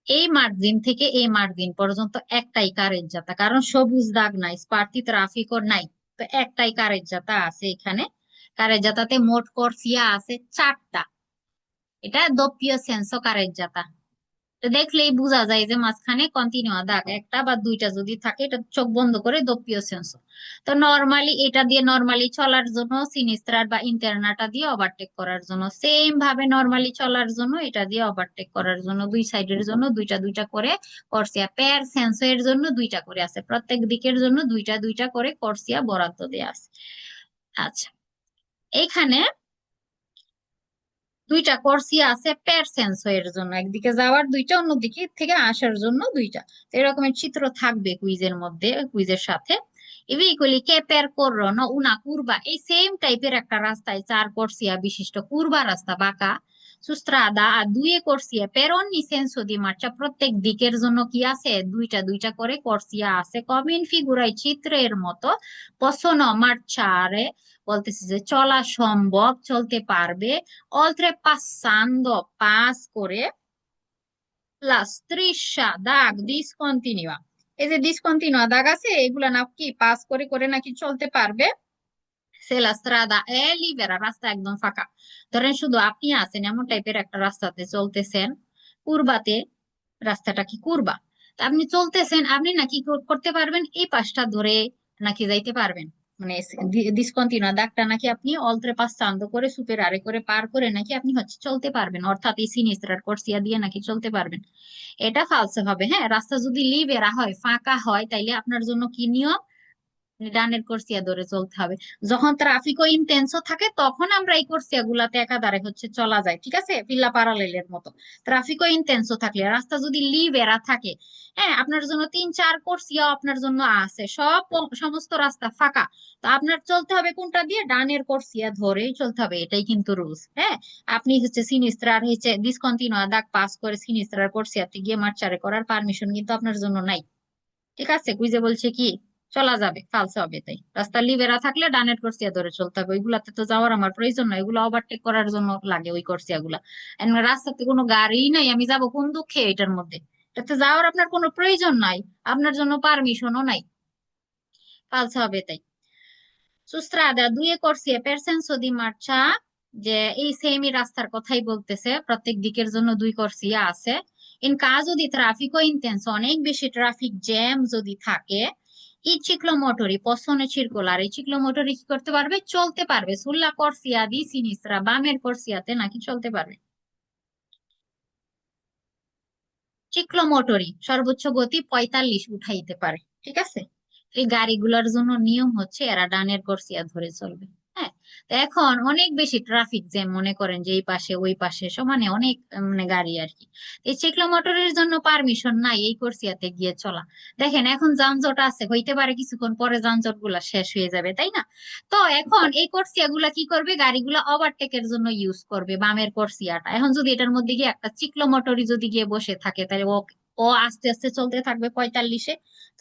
এই মার্জিন থেকে এই মার্জিন পর্যন্ত একটাই কারের জাতা, কারণ সবুজ দাগ নাই, স্পার্তি ট্রাফিকও নাই। তো একটাই কারের জাতা আছে এখানে। কারের জাতাতে মোট কোর্সিয়া আছে 4টা। এটা দোপ্পিও সেন্সো কারের জাতা। তো দেখলেই বোঝা যায় যে মাঝখানে কন্টিনিউ দাগ একটা বা দুইটা যদি থাকে এটা চোখ বন্ধ করে দোপ্পিও সেন্সর। তো নর্মালি এটা দিয়ে নর্মালি চলার জন্য সিনিস্ট্রার বা ইন্টারনাটা দিয়ে ওভারটেক করার জন্য, সেম ভাবে নর্মালি চলার জন্য এটা দিয়ে ওভারটেক করার জন্য দুই সাইডের জন্য দুইটা দুইটা করে কর্সিয়া, পের সেন্সর জন্য দুইটা করে আছে, প্রত্যেক দিকের জন্য দুইটা দুইটা করে কর্সিয়া বরাদ্দ দেওয়া আছে। আচ্ছা, এইখানে দুইটা কোর্সিয়া আছে পের সেন্সো এর জন্য, একদিকে যাওয়ার দুইটা, অন্যদিকে থেকে আসার জন্য দুইটা। তো এরকমের চিত্র থাকবে কুইজের মধ্যে, কুইজের সাথে। ইভি ইকুয়ালি কে পের করো না উনা কুরবা, এই সেম টাইপের একটা রাস্তায় চার কোর্সিয়া বিশিষ্ট কুরবা রাস্তা, বাঁকা সুস্ত্রাদা আর দুয়ে কোর্সিয়া পের ogni senso di marcia, প্রত্যেক দিকের জন্য কি আছে, দুইটা দুইটা করে কোর্সিয়া আছে। কমিন ফিগুরাই চিত্রের মতো possono marciare, বলতেছে যে চলা সম্ভব, চলতে পারবে, oltrepassando পাস করে, la striscia দাগ discontinua, এই যে ডিসকন্টিনিউয়া দাগ আছে এগুলা না কি পাস করে করে নাকি চলতে পারবে। সে la strada è libera, রাস্তা একদম ফাঁকা। ধরেন শুধু আপনি আছেন এমন টাইপের একটা রাস্তাতে চলতেছেন, কুরবাতে, রাস্তাটা কি কুরবা, তা আপনি চলতেছেন, আপনি নাকি করতে পারবেন এই পাশটা ধরে নাকি যাইতে পারবেন, মানে ডিসকন্টিনিউয়া দাগটা নাকি আপনি অলত্রে পাস চান্দ করে সুপের আরে করে পার করে নাকি আপনি হচ্ছে চলতে পারবেন, অর্থাৎ এই সিনিস্টার কোর্সিয়া দিয়ে নাকি চলতে পারবেন। এটা ফালসে হবে। হ্যাঁ, রাস্তা যদি লিবেরা হয়, ফাঁকা হয়, তাইলে আপনার জন্য কি নিয়ম, ডানের কোর্সিয়া ধরে চলতে হবে। যখন ট্রাফিকও ইন্টেন্সও থাকে তখন আমরা এই কোর্সিয়া গুলাতে একাধারে হচ্ছে চলা যায়, ঠিক আছে, পিল্লা প্যারালেলের মতো। ট্রাফিকও ইন্টেন্সও থাকলে, রাস্তা যদি লিবেরা থাকে, হ্যাঁ, আপনার জন্য তিন চার কোর্সিয়া আপনার জন্য আছে, সমস্ত রাস্তা ফাঁকা, তো আপনার চলতে হবে কোনটা দিয়ে, ডানের কোর্সিয়া ধরেই চলতে হবে, এটাই কিন্তু রুলস। হ্যাঁ, আপনি হচ্ছে সিনিস্ট্রার হচ্ছে ডিসকন্টিনিউয়া দাগ পাস করে সিনিস্ট্রার কোর্সিয়াতে গিয়ে মার্চারে করার পারমিশন কিন্তু আপনার জন্য নাই। ঠিক আছে, কুইজে বলছে কি চলা যাবে, ফালসে হবে। তাই রাস্তা লিবেরা থাকলে ডানের কোর্সিয়া ধরে চলতে হবে, ওইগুলাতে তো যাওয়ার আমার প্রয়োজন নয়, এগুলো ওভারটেক করার জন্য লাগে ওই কোর্সিয়া গুলা। And রাস্তাতে কোনো গাড়িই নাই, আমি যাব কোন দুঃখে এটার মধ্যে, এটাতে যাওয়ার আপনার কোনো প্রয়োজন নাই, আপনার জন্য পারমিশনও নাই, ফালসে হবে। তাই সুস্ত্রাদা দুয়ে কোর্সিয়া পের সেন্সো দি মার্চা, যে এই সেমই রাস্তার কথাই বলতেছে, প্রত্যেক দিকের জন্য দুই কোর্সিয়া আছে। In caso di traffico intenso, অনেক বেশি ট্রাফিক জ্যাম যদি থাকে, এই চিক্লোমোটরি পসনে circolare, এই চিক্লোমোটরি কি করতে পারবে, চলতে পারবে, সুল্লা কোর্সিয়া দি সিনিস্ত্রা, বামের কোর্সিয়াতে নাকি চলতে পারবে। চিক্লোমোটরি সর্বোচ্চ গতি 45 উঠাইতে পারে, ঠিক আছে। এই গাড়িগুলোর জন্য নিয়ম হচ্ছে এরা ডানের কোর্সিয়া ধরে চলবে। হ্যাঁ, তো এখন অনেক বেশি ট্রাফিক জ্যাম, মনে করেন যে এই পাশে ওই পাশে সমানে অনেক মানে গাড়ি আর কি, এই চিক্লোমোটরের জন্য পারমিশন নাই এই কোর্সিয়াতে গিয়ে চলা। দেখেন এখন যানজট আছে, হইতে পারে কিছুক্ষণ পরে যানজট গুলা শেষ হয়ে যাবে, তাই না। তো এখন এই কোর্সিয়া গুলা কি করবে, গাড়িগুলা ওভারটেকের জন্য ইউজ করবে বামের কোর্সিয়াটা। এখন যদি এটার মধ্যে গিয়ে একটা চিক্লোমোটরি যদি গিয়ে বসে থাকে, তাহলে ও ও আস্তে আস্তে চলতে থাকবে 45-এ,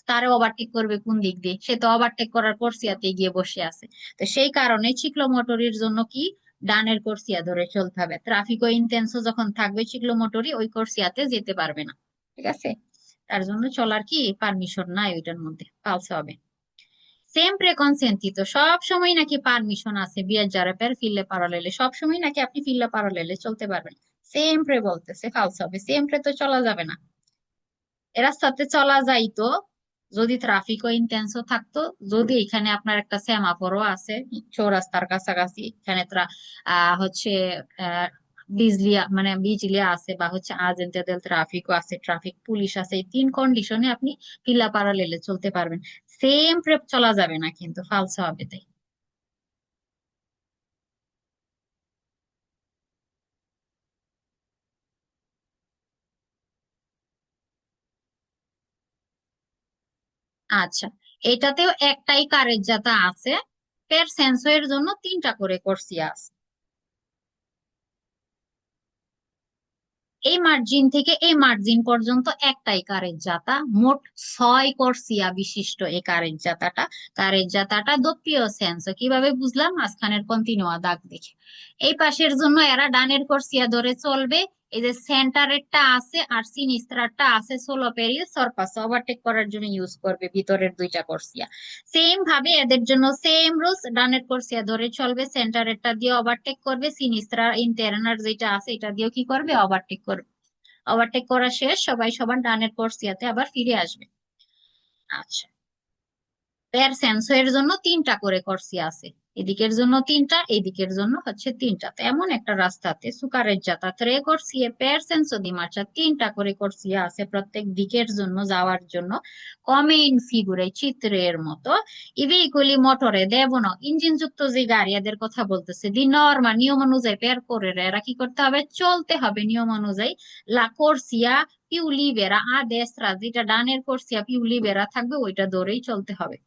তারে ওভারটেক করবে কোন দিক দিয়ে, সে তো ওভারটেক করার কোর্সিয়াতে গিয়ে বসে আছে। তো সেই কারণে চিক্লোমোটরির জন্য কি ডানের কোর্সিয়া ধরে চলতে হবে, ট্রাফিকও ইন্টেন্সও যখন থাকবে চিক্লোমোটরি ওই কোর্সিয়াতে যেতে পারবে না, ঠিক আছে। তার জন্য চলার কি পারমিশন নাই ওইটার মধ্যে, ফালসে হবে। সেমপ্রে কনসেন্টিতো, সব সময় নাকি পারমিশন আছে, বিয়ার পের ফিল্লে পারালেলে, সব সময় নাকি আপনি ফিল্লে পারালেলে চলতে পারবেন। সেমপ্রে বলতেছে, ফালসে হবে, সেমপ্রে তো চলা যাবে না। এ রাস্তাতে চলা যাইতো যদি ট্রাফিকও ইন্টেন্সও থাকতো, যদি এখানে আপনার একটা সেমাফোরও আছে চৌরাস্তার কাছাকাছি, এখানে হচ্ছে আহ বিজলিয়া মানে বিজলিয়া আছে, বা হচ্ছে আগেন্তে দেল ট্রাফিকও আছে, ট্রাফিক পুলিশ আছে, এই তিন কন্ডিশনে আপনি ফিল্লা প্যারালেলে চলতে পারবেন। সেম প্রেপ চলা যাবে না, কিন্তু ফালসে হবে। তাই আচ্ছা, এটাতেও একটাই কারের জাতা আছে, পের সেন্সো এর জন্য তিনটা করে কোর্সিয়া আছে। এই মার্জিন থেকে এই মার্জিন পর্যন্ত একটাই কারের জাতা, মোট 6 কোর্সিয়া বিশিষ্ট এই কারের জাতাটা দোপ্পিও সেন্স, কিভাবে বুঝলাম, মাঝখানের কন্টিনিউয়া দাগ দেখে। এই পাশের জন্য এরা ডানের কোর্সিয়া ধরে চলবে, এই যে সেন্টারেরটা আছে আর সিনিস্ট্রারটা আছে, সোলো পেরিয়ে সরপাস ওভারটেক করার জন্য ইউজ করবে ভিতরের দুইটা কোর্সিয়া। সেম ভাবে এদের জন্য সেম রুলস, ডানের কোর্সিয়া ধরে চলবে, সেন্টারেরটা দিয়ে ওভারটেক করবে, সিনিস্ট্রা ইন্টারনাল যেটা আছে এটা দিয়েও কি করবে, ওভারটেক করবে। ওভারটেক করা শেষ, সবাই সবার ডানের কোর্সিয়াতে আবার ফিরে আসবে। আচ্ছা, পের সেন্সো এর জন্য তিনটা করে কোর্সিয়া আছে, এদিকের জন্য তিনটা, এদিকের জন্য হচ্ছে তিনটা। তো এমন একটা রাস্তাতে সুকারেজ্জাতা tre corsie per senso di marcia, তিনটা করে corsia আছে প্রত্যেক দিকের জন্য যাওয়ার জন্য, come in figure চিত্রের মতো। I veicoli motore devono, engine যুক্ত যে গাড়ি এদের কথা বলতেছে, দি নর্মা নিয়ম অনুযায়ী percorrere, এরা কি করতে হবে, চলতে হবে নিয়ম অনুযায়ী, la corsia più libera a destra, যেটা ডানের corsia più libera থাকবে ওইটা ধরেই চলতে হবে।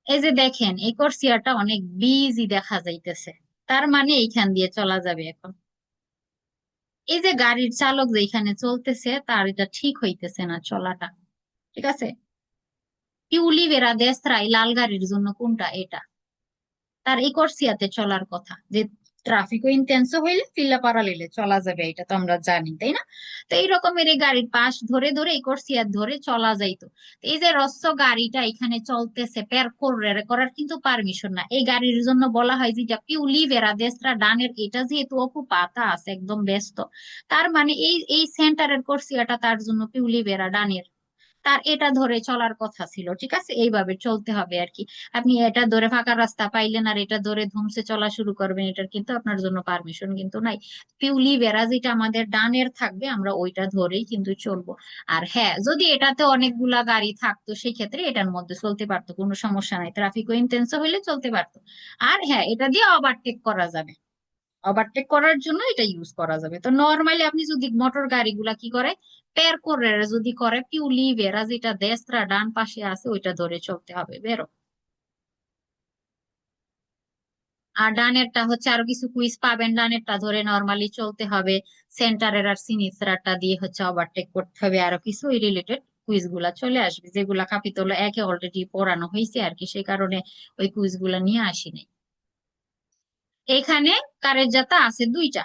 এই যে দেখেন এই কোর্সিয়াটা অনেক বিজি দেখা যাইতেছে, তার মানে এইখান দিয়ে চলা যাবে এখন। এই যে গাড়ির চালক যে এখানে চলতেছে তার এটা ঠিক হইতেছে না চলাটা, ঠিক আছে। পিউলিভেরা দেস্ত্রা, এই লাল গাড়ির জন্য কোনটা, এটা তার এই কোর্সিয়াতে চলার কথা, যে ট্রাফিকও ইন্টেন্সও হইলে ফিল্লা পারালিলে চলা যাবে, এটা তো আমরা জানি তাই না। তো এই রকমের এই গাড়ির পাশ ধরে ধরে এই কোর্সিয়া ধরে চলা যাইতো। তো এই যে রস্য গাড়িটা এখানে চলতেছে পেরকোররে করার কিন্তু পারমিশন না, এই গাড়ির জন্য বলা হয় যে পিউলিভেরা দেস্ত্রা ডানের, এটা যেহেতু অকুপাতা আছে একদম ব্যস্ত, তার মানে এই এই সেন্টারের কোর্সিয়াটা তার জন্য পিউলিভেরা ডানের, তার এটা ধরে চলার কথা ছিল, ঠিক আছে, এইভাবে চলতে হবে আর কি। আপনি এটা ধরে ফাঁকা রাস্তা পাইলেন আর এটা ধরে ধুমসে চলা শুরু করবেন, এটার কিন্তু আপনার জন্য পারমিশন কিন্তু নাই। পিউলি বেড়া যেটা আমাদের ডানের থাকবে আমরা ওইটা ধরেই কিন্তু চলবো। আর হ্যাঁ, যদি এটাতে অনেকগুলা গাড়ি থাকতো সেই ক্ষেত্রে এটার মধ্যে চলতে পারতো, কোনো সমস্যা নাই, ট্রাফিকও ইন্টেন্স হইলে চলতে পারতো। আর হ্যাঁ, এটা দিয়ে ওভারটেক করা যাবে, ওভারটেক করার জন্য এটা ইউজ করা যাবে। তো নর্মালি আপনি যদি মোটর গাড়িগুলা কি করে, পের করে যদি করে পিউলি বেরা যেটা দেশরা ডান পাশে আছে ওইটা ধরে চলতে হবে, বেরো। আর ডানেরটা হচ্ছে আরো কিছু কুইজ পাবেন, ডানেরটা ধরে নর্মালি চলতে হবে, সেন্টারের আর সিনিসরাটা দিয়ে হচ্ছে ওভারটেক করতে হবে, আরো কিছু রিলেটেড কুইজ গুলা চলে আসবে, যেগুলা কাপিতল একে অলরেডি পড়ানো হয়েছে আর কি, সেই কারণে ওই কুইজ গুলা নিয়ে আসি নাই। এখানে কারের জাতা আছে দুইটা,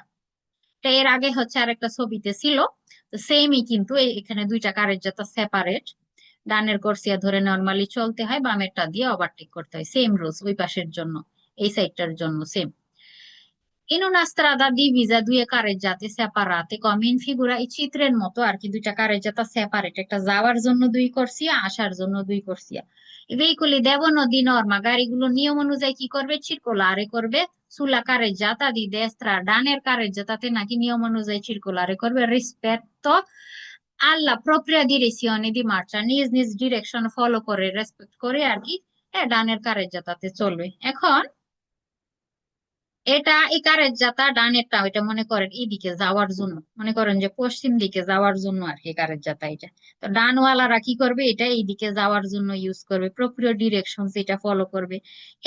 তো এর আগে হচ্ছে আরেকটা ছবিতে ছিল, তো সেমই কিন্তু এখানে দুইটা কারের যাতা সেপারেট, ডানের কোর্সিয়া ধরে নর্মালি চলতে হয়, বামেরটা দিয়ে ওভারটেক করতে হয়, সেম রুলস ওই পাশের জন্য, এই সাইডটার জন্য same. In una strada divisa due carreggiate separate come in figura, এই চিত্রের মতো আর কি, দুইটা কারেজ্জাতা সেপারেট, একটা যাওয়ার জন্য দুই করসিয়া, আসার জন্য দুই করসিয়া। I veicoli devono di norma, গাড়িগুলো নিয়ম অনুযায়ী কি করবে, circolare করবে, sulla carreggiata di destra, ডানের কারেজ্জাতাতে নাকি নিয়ম অনুযায়ী circolare করবে, rispetto alla propria direzione di marcia, নিজ নিজ ডিরেকশন ফলো করে রেসপেক্ট করে আর কি, হ্যাঁ ডানের কারেজ্জাতাতে চলবে। এখন এটা এই কারের যাতা ডানেরটা, ওইটা মনে করেন এইদিকে যাওয়ার জন্য, মনে করেন যে পশ্চিম দিকে যাওয়ার জন্য আর কি কারের যাতা এটা। তো ডানওয়ালারা কি করবে, এটা এইদিকে যাওয়ার জন্য ইউজ করবে, প্রপ্রিয় ডিরেকশন এটা ফলো করবে।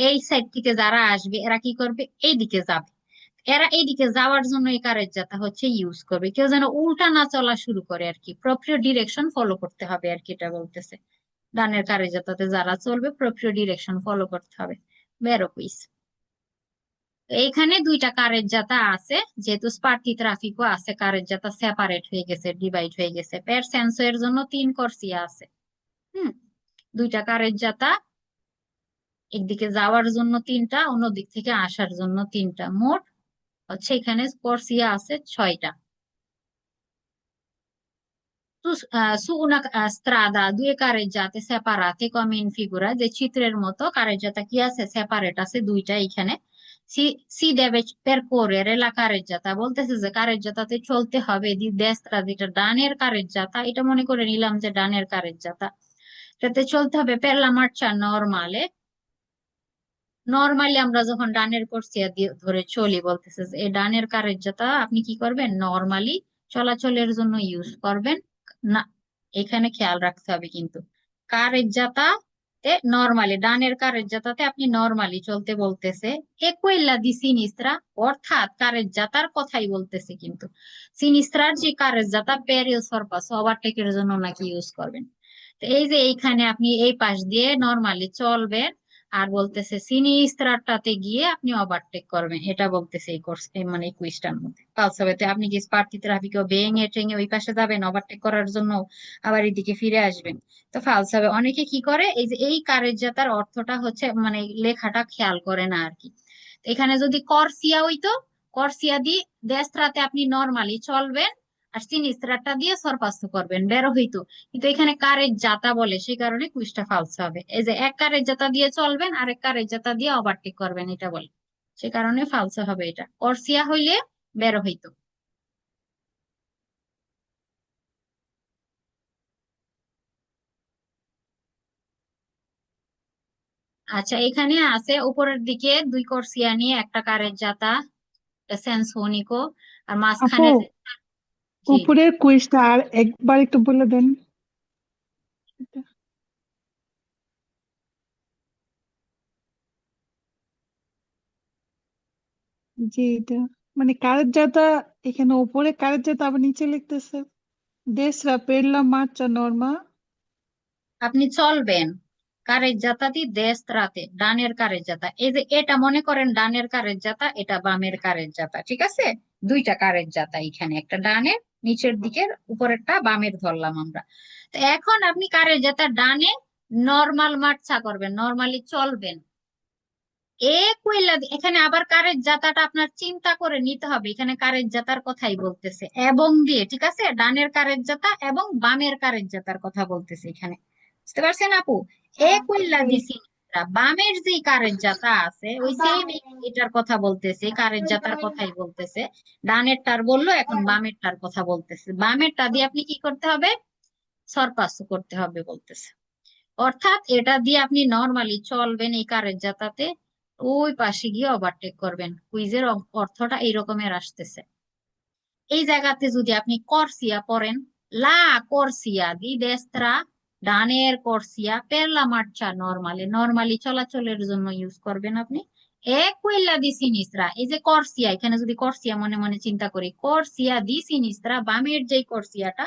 এই সাইড থেকে যারা আসবে এরা কি করবে, এইদিকে যাবে, এরা এইদিকে যাওয়ার জন্য এই কারের যাতা হচ্ছে ইউজ করবে, কেউ যেন উল্টা না চলা শুরু করে আর কি, প্রপ্রিয় ডিরেকশন ফলো করতে হবে আর কি, এটা বলতেছে। ডানের কারের যাতাতে যারা চলবে প্রপ্রিয় ডিরেকশন ফলো করতে হবে, বেরো কুইজ। এইখানে দুইটা কারের জাতা আছে, যেহেতু স্পার্টি ট্রাফিকও আছে, কারের জাতা সেপারেট হয়ে গেছে, ডিভাইড হয়ে গেছে, পের সেন্সো এর জন্য তিন করসিয়া আছে। হুম, দুইটা কারের জাতা, একদিকে যাওয়ার জন্য তিনটা, অন্য দিক থেকে আসার জন্য তিনটা, মোট হচ্ছে এখানে করসিয়া আছে ছয়টা। Su una strada due carreggiate separate come in figura, যে চিত্রের মতো কারেজ্জাতা কি আছে, সেপারেট আছে দুইটা এখানে। সি সি deve percorrere la carreggiata, বলতেছে যে কারেজ্জাতাতে চলতে হবে দি destra, যেটা ডানের কারেজ্জাতা, এটা মনে করে নিলাম যে ডানের কারেজ্জাতা, এটাতে চলতে হবে per la marcia normale। Normally আমরা যখন ডানের কোর্সিয়া দিয়ে ধরে চলি, বলতেছে যে এই ডানের কারেজ্জাতা আপনি কি করবেন, নর্মালি চলাচলের জন্য ইউজ করবেন না। এখানে খেয়াল রাখতে হবে কিন্তু, কারেজ্জাতাতে নর্মালি, ডানের কারেজ্জাতাতে আপনি নর্মালি চলতে বলতেছে, এ quella di sinistra, অর্থাৎ কারেজ্জাতার কথাই বলতেছে কিন্তু, সিনিস্ত্রার যে কারেজ্জাতা per il sorpasso, ওভারটেকের জন্য নাকি ইউজ করবেন। তো এই যে এইখানে আপনি এই পাশ দিয়ে নর্মালি চলবেন, আর বলতেছে সিনিস্ত্রাটাতে গিয়ে আপনি ওভারটেক করবেন, এটা বলতেছে এই কোর্স, মানে এই কুইজটার মধ্যে পালসাবেতে আপনি কি স্পার্টি ট্রাফিকে ভেঙে টেঙে ওই পাশে যাবেন ওভারটেক করার জন্য, আবার এদিকে ফিরে আসবেন। তো ফালসাবে অনেকে কি করে, এই যে এই কারের জাতার অর্থটা হচ্ছে মানে লেখাটা খেয়াল করে না আর কি। তো এখানে যদি করসিয়া হইতো, করসিয়া দি দেস্ত্রাতে আপনি নর্মালি চলবেন, আর সিনিস্ত্রাটা দিয়ে সরপাস্ত করবেন, বেরো হইতো। কিন্তু এখানে কারের জাতা বলে, সেই কারণে কুইজটা ফালস হবে। এই যে এক কারের জাতা দিয়ে চলবেন, আরেক কারের জাতা দিয়ে ওভারটেক করবেন, এটা বলে, সে কারণে ফালসো হবে। এটা করসিয়া হইলে বেরো হইতো। আচ্ছা, এখানে আছে উপরের দিকে দুই করসিয়া নিয়ে একটা কারের জাতা, সেন্স হোনিকো, আর আপু, মাঝখানে জি। উপরের কুইজটা আর একবার একটু বলে দেন। জি, এটা মানে কারের জাতা, এখানে উপরে কারের জাতা আবার নিচে লিখতেছে দেশরা পেরলা মার্চা নর্মা। আপনি চলবেন কারের জাতাতি দেশ রাতে, ডানের কারের জাতা, এই যে এটা মনে করেন ডানের কারের জাতা, এটা বামের কারের জাতা, ঠিক আছে? দুইটা কারের জাতা, এখানে একটা ডানের নিচের দিকের, উপরেরটা বামের ধরলাম আমরা। তো এখন আপনি কারের জাতা ডানে নর্মাল মার্চা করবেন, নর্মালি চলবেন। এখানে আবার কারের জাতাটা আপনার চিন্তা করে নিতে হবে, এখানে কারের জাতার কথাই বলতেছে এবং দিয়ে, ঠিক আছে? ডানের কারের জাতা এবং বামের কারের জাতার কথা বলতেছে এখানে, বুঝতে পারছেন আপু? কইলা জি। দিছি না, বামের যে কারের জাতা আছে ওই সেম এটার কথা বলতেছে, কারের জাতার কথাই বলতেছে। ডানেরটার বললো, এখন বামেরটার কথা বলতেছে। বামেরটা দিয়ে আপনি কি করতে হবে? সরপাস্ত করতে হবে বলতেছে। অর্থাৎ এটা দিয়ে আপনি নর্মালি চলবেন এই কারের জাতাতে, ওই পাশে গিয়ে ওভারটেক করবেন। কুইজের অর্থটা এই রকমের আসতেছে। এই জায়গাতে যদি আপনি করসিয়া পড়েন, লা করসিয়া দি দেস্ত্রা, ডানের করসিয়া পের লা মার্চা নরমালি, নরমালি চলাচলের জন্য ইউজ করবেন আপনি। এ কুইল্লা দি সিনিস্ত্রা, এই যে করসিয়া, এখানে যদি করসিয়া মনে মনে চিন্তা করি, করসিয়া দি সিনিস্ত্রা, বামের যে করসিয়াটা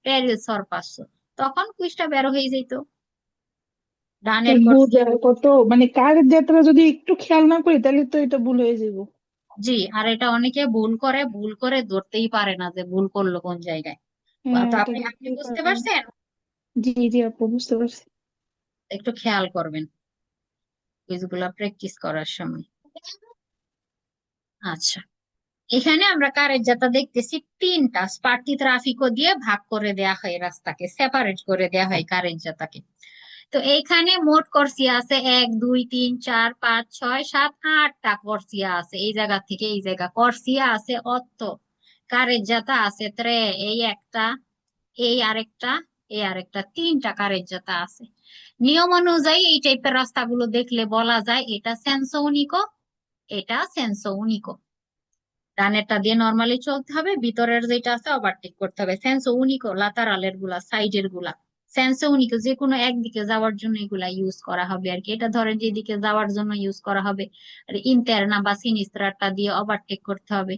পেরিল সরপাস্য, তখন কুইজটা বের হয়ে যেত। ডানের করসিয়া, বুঝার কত মানে কারের যাত্রা যদি একটু খেয়াল না করি তাহলে তো এটা ভুল হয়ে যাবো। জি। আর এটা অনেকে ভুল করে, ভুল করে ধরতেই পারে না যে ভুল করলো কোন জায়গায়। হ্যাঁ, তো এটা আপনি আপনি বুঝতেই বুঝতে পারলাম না। পারছেন? জি জি আপু, বুঝতে পারছি। একটু খেয়াল করবেন কুইজগুলা প্র্যাকটিস করার সময়। আচ্ছা, এখানে আমরা কারের জাতা দেখতেছি তিনটা, স্পার্টি ট্রাফিকও দিয়ে ভাগ করে দেয়া হয়, রাস্তাকে সেপারেট করে দেয়া হয় কারের জাতাকে। তো এইখানে মোট করসিয়া আছে 1 2 3 4 5 6 7 8টা করসিয়া আছে, এই জায়গা থেকে এই জায়গা করসিয়া আছে অত, কারের জাতা আছে ত্রে, এই একটা, এই আরেকটা, এই আরেকটা, তিনটা কারের জাতা আছে। নিয়ম অনুযায়ী এই টাইপের রাস্তাগুলো দেখলে বলা যায় এটা সেন্সো উনিকো, এটা সেন্সো উনিকো। ডানেরটা দিয়ে নর্মালি চলতে হবে, ভিতরের যেটা আছে ওভারটেক করতে হবে। সেন্সো উনিকো লাতারালের গুলা, সাইডের গুলা। সেন্সো উনিকো যে কোনো একদিকে যাওয়ার জন্য এগুলা ইউজ করা হবে আর কি। এটা ধরেন যে এদিকে যাওয়ার জন্য ইউজ করা হবে, আর ইন্টারনা বা সিনিস্ত্রাটা দিয়ে ওভারটেক করতে হবে।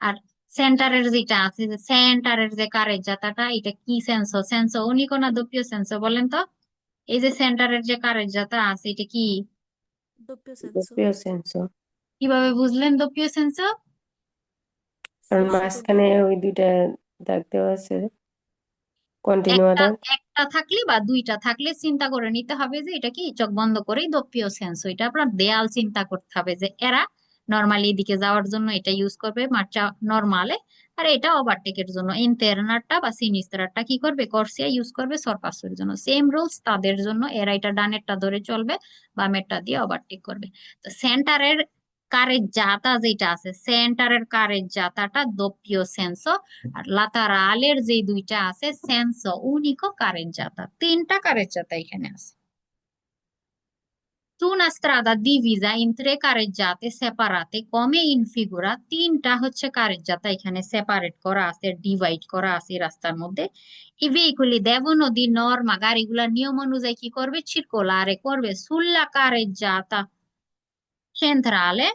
আর সেন্টারের যেটা আছে, যে সেন্টারের যে কারের জাতাটা, এটা কি সেন্সো? সেন্সো উনিকো না দোপিও সেন্সো বলেন তো? এই যে সেন্টারের যে কারের জাতা আছে, এটা কি? doppio senso, দ্বিতীয় সেন্স, কিভাবে বুঝলেন দোপিও সেন্সো? কারণ শেষে মাঝখানে doppio, ওই দুইটা দাগ দেওয়া আছে, একটা কন্টিনিউয়াটা। একটা থাকলে বা দুইটা থাকলে চিন্তা করে নিতে হবে যে এটা কি, চোখ বন্ধ করেই দোপিও সেন্স, এটা আপনার দেয়াল চিন্তা করতে হবে যে এরা নর্মালি এদিকে যাওয়ার জন্য এটা ইউজ করবে মার্চা নর্মালে, আর এটা ওভারটেকের জন্য ইন্টারনারটা বা সিনিস্তারটা কি করবে, করসিয়া ইউজ করবে সরপাসের জন্য। সেম রুলস তাদের জন্য, এরা এটা ডানেরটা ধরে চলবে, বামেরটা দিয়ে ওভারটেক করবে। তো সেন্টারের কারের জাতা যেটা আছে, সেন্টারের কারের জাতাটা দোপিও সেন্স, আর লাতারালের যে দুইটা আছে সেন্সো উনিকো কারেজ্জাতা, তিনটা কারেজ্জাতা এখানে আছে। Tu una strada divisa in tre carreggiate separate come in figura, তিনটা হচ্ছে কারেজ্জাতা এখানে সেপারেট করা আছে, ডিভাইড করা আছে রাস্তার মধ্যে। I veicoli devono di norma, গাড়িগুলা নিয়ম অনুযায়ী কি করবে, circolare করবে sulla carreggiata centrale,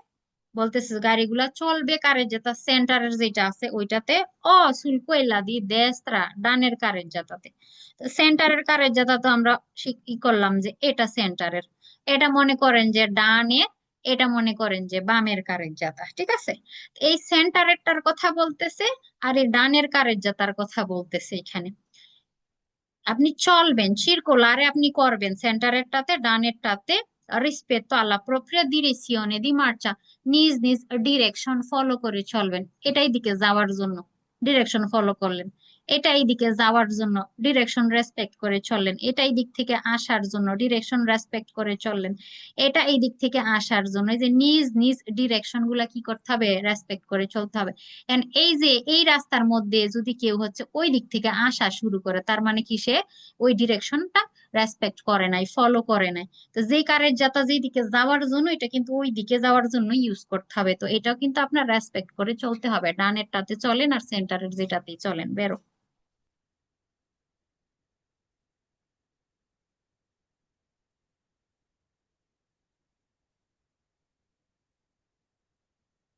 বলতেছে গাড়িগুলা চলবে কারের যেটা সেন্টারের যেটা আছে ওইটাতে, সুল কোয়েলা দি দেস্ত্রা, ডানের কারের জাতাতে। তো সেন্টারের কারের জাতা তো আমরা ই করলাম যে এটা সেন্টারের, এটা মনে করেন যে ডানে, এটা মনে করেন যে বামের কারের জাতা, ঠিক আছে? এই সেন্টারেরটার কথা বলতেছে, আর এই ডানের কারের জাতার কথা বলতেছে এখানে। আপনি চলবেন circolare, আপনি করবেন সেন্টারেরটাতে, ডানেরটাতে rispetto alla propria direzione di marcia, নিজ নিজ ডিরেকশন ফলো করে চলবেন, এটাই দিকে যাওয়ার জন্য। ডিরেকশন ফলো করলেন। এটা এই দিকে যাওয়ার জন্য ডিরেকশন রেসপেক্ট করে চললেন। এটা এই দিক থেকে আসার জন্য ডিরেকশন রেসপেক্ট করে চললেন। এটা এই দিক থেকে আসার জন্য এই যে নিজ নিজ ডিরেকশন গুলা কি করতে হবে, রেসপেক্ট করে চলতে হবে। এন্ড এই যে এই রাস্তার মধ্যে যদি কেউ হচ্ছে ওই দিক থেকে আসা শুরু করে, তার মানে কি সে ওই ডিরেকশনটা রেসপেক্ট করে নাই, ফলো করে নাই। তো যে কারের যাত্রা যেই দিকে যাওয়ার জন্য, এটা কিন্তু ওই দিকে যাওয়ার জন্য ইউজ করতে হবে। তো এটাও কিন্তু আপনার রেসপেক্ট করে চলতে হবে। ডানেরটাতে চলেন আর সেন্টারের যেটাতেই চলেন, বেরো।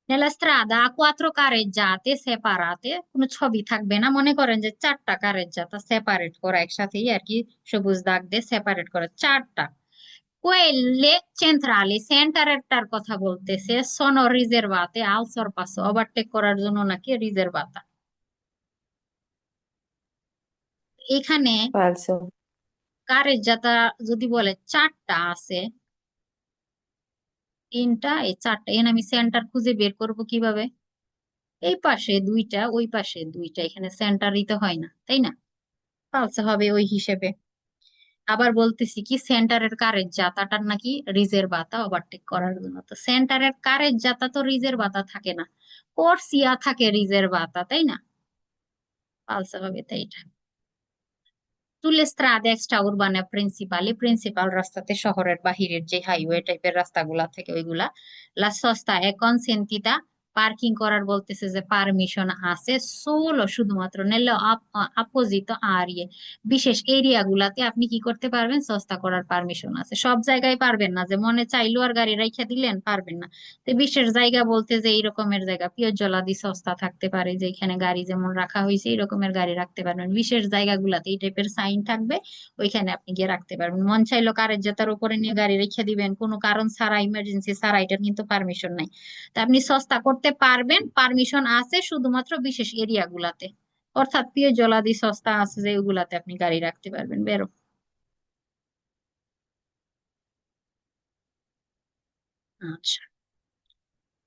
Nella strada ha quattro carreggiate separate, কোনো ছবি থাকবে না, মনে করেন যে চারটা কারেজ্জাতা সেপারেট করা, একসাথেই আর কি সবুজ দাগ দিয়ে সেপারেট করা চারটা। Quelle centrali, সেন্টারেরটার কথা বলতেছে, sono riservate al sorpasso, overtake করার জন্য নাকি রিজার্ভাতা। এখানে falso, কারেজ্জাতা যদি বলে চারটা আছে, তিনটা এই চারটা, এখানে আমি সেন্টার খুঁজে বের করব কিভাবে? এই পাশে দুইটা, ওই পাশে দুইটা, এখানে সেন্টারই তো হয় না, তাই না? ফালসে হবে ওই হিসেবে। আবার বলতেছি কি, সেন্টারের কারের জাতাটার নাকি রিজের বাতা ওভারটেক করার জন্য। তো সেন্টারের কারের জাতা তো রিজের বাতা থাকে না, কোর্সিয়া থাকে রিজের বাতা, তাই না? ফালসে হবে তাই এটা। Sulle strade extraurbane principali, principal রাস্তাতে, শহরের বাহিরের যে হাইওয়ে টাইপের রাস্তাগুলা থেকে ওইগুলা, la sosta è consentita, পার্কিং করার বলতেছে যে পারমিশন আছে, সোলো শুধুমাত্র নেলে অপোজিট আরিয়ে, বিশেষ এরিয়া গুলাতে আপনি কি করতে পারবেন, সস্তা করার পারমিশন আছে। সব জায়গায় পারবেন না, যে মনে চাইলো আর গাড়ি রাইখা দিলেন, পারবেন না। তো বিশেষ জায়গা বলতে যে এই রকমের জায়গা, পিওজলাদি সস্তা থাকতে পারে, যে এখানে গাড়ি যেমন রাখা হয়েছে এই রকমের গাড়ি রাখতে পারবেন। বিশেষ জায়গাগুলাতে এই টাইপের সাইন থাকবে, ওইখানে আপনি গিয়ে রাখতে পারবেন। মন চাইলো কারের জেতার উপরে নিয়ে গাড়ি রেখে দিবেন, কোনো কারণ ছাড়া, ইমার্জেন্সি ছাড়া, এটার কিন্তু পারমিশন নাই। তা আপনি সস্তা করতে পারবেন, পারমিশন আছে শুধুমাত্র বিশেষ এরিয়া গুলাতে, অর্থাৎ পিওজলাদি সস্তা আছে যে ওগুলাতে আপনি গাড়ি রাখতে পারবেন, বেরো। আচ্ছা,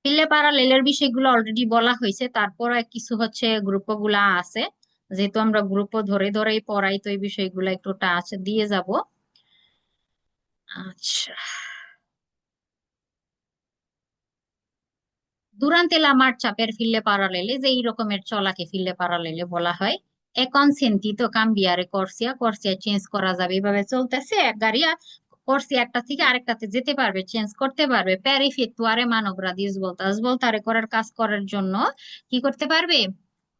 ফিল্লে প্যারালেলের বিষয়গুলো অলরেডি বলা হয়েছে, তারপর কিছু হচ্ছে গ্রুপ গুলা আছে, যেহেতু আমরা গ্রুপ ধরে ধরেই পড়াই, তো এই বিষয়গুলো একটু টাচ দিয়ে যাব। আচ্ছা, durante la marcia per file parallele, যে এই রকমের চলাকে ফিল্লে প্যারালেলে বলা হয়। এ consentito cambiare corsia, corsia change করা যাবে, এভাবে চলতেছে এক গাড়ি করসি একটা থেকে আরেকটাতে যেতে পারবে, চেঞ্জ করতে পারবে। per effettuare manovra di svolta, svoltare করার কাজ করার জন্য কি করতে পারবে,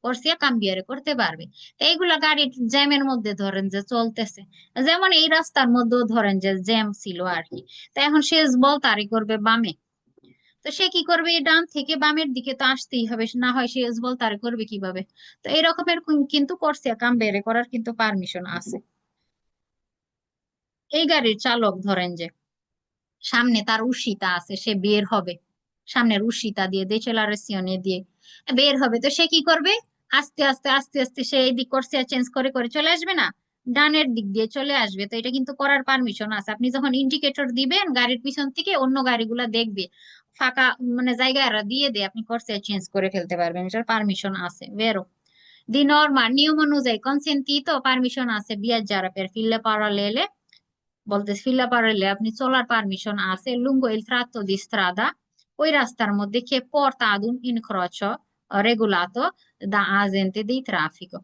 করসিয়া কাম্বিয়ারে করতে পারবে। তো এইগুলা গাড়ির জ্যামের মধ্যে ধরেন যে চলতেছে, যেমন এই রাস্তার মধ্যেও ধরেন যে জ্যাম ছিল আর কি। তো এখন সে বলতারি করবে বামে, তো সে কি করবে, এই ডান থেকে বামের দিকে তো আসতেই হবে, না হয় সে বলতারি করবে কিভাবে? তো এই রকমের কিন্তু করসিয়া কাম্বিয়ারে করার কিন্তু পারমিশন আছে। এই গাড়ির চালক ধরেন যে সামনে তার উশিতা আছে, সে বের হবে, সামনের উশিতা দিয়ে দেচেলারেশনে দিয়ে বের হবে। তো সে কি করবে, আস্তে আস্তে আস্তে আস্তে সে এই দিক করছে চেঞ্জ করে করে চলে আসবে না, ডানের দিক দিয়ে চলে আসবে। তো এটা কিন্তু করার পারমিশন আছে। আপনি যখন ইন্ডিকেটর দিবেন, গাড়ির পিছন থেকে অন্য গাড়িগুলা দেখবে, ফাঁকা মানে জায়গা এরা দিয়ে দিয়ে আপনি করছে চেঞ্জ করে ফেলতে পারবেন, এটার পারমিশন আছে, বেরো। দি নর্মাল নিয়ম অনুযায়ী কনসেন্টি তো পারমিশন আছে, বিয়ার যারা পের ফিল্লে পারালেলে বলতে ফিল্লা পারলে আপনি চলার পারমিশন আছে, লুঙ্গো ইল tratto di strada, ওই রাস্তার মধ্যে che porta ad un incrocio regolato da agente di traffico,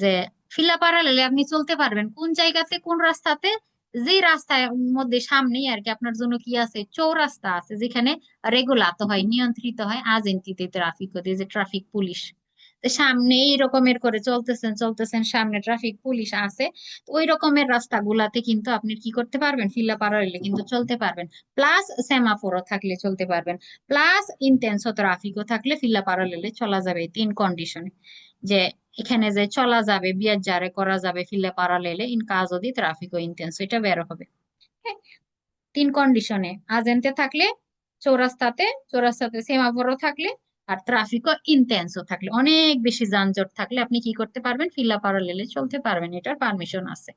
যে ফিল্লা পারালেলে আপনি চলতে পারবেন কোন জায়গাতে, কোন রাস্তাতে, যে রাস্তার মধ্যে সামনেই আর কি আপনার জন্য কি আছে, চৌরাস্তা আছে, যেখানে রেগুলাতো হয়, নিয়ন্ত্রিত হয় আগেন্টি দি ট্রাফিকো দিয়ে, যে ট্রাফিক পুলিশ। তো সামনে এই রকমের করে চলতেছেন চলতেছেন, সামনে ট্রাফিক পুলিশ আছে, তো ওই রকমের রাস্তাগুলাতে কিন্তু আপনি কি করতে পারবেন, ফিল্লা পারাইলে কিন্তু চলতে পারবেন। প্লাস সেমাফোরও থাকলে চলতে পারবেন, প্লাস ইন্টেন্সো ট্রাফিকও থাকলে ফিল্লা পারাইলে চলা যাবে, এই তিন কন্ডিশনে। যে এখানে যে চলা যাবে, বিয়াজ্জারে করা যাবে ফিল্লা পারালেলে ইন কাজো দি ট্রাফিকো ইন্টেন্সো, এটা বের হবে। হ্যাঁ, তিন কন্ডিশনে, আজেন্তে থাকলে, চৌরাস্তাতে, চৌরাস্তাতে সেমাফোরও থাকলে, আর ট্রাফিকও ইন্টেন্সও থাকলে, অনেক বেশি যানজট থাকলে আপনি কি করতে পারবেন, ফিল্লা প্যারালেলে চলতে পারবেন, এটার পারমিশন আছে।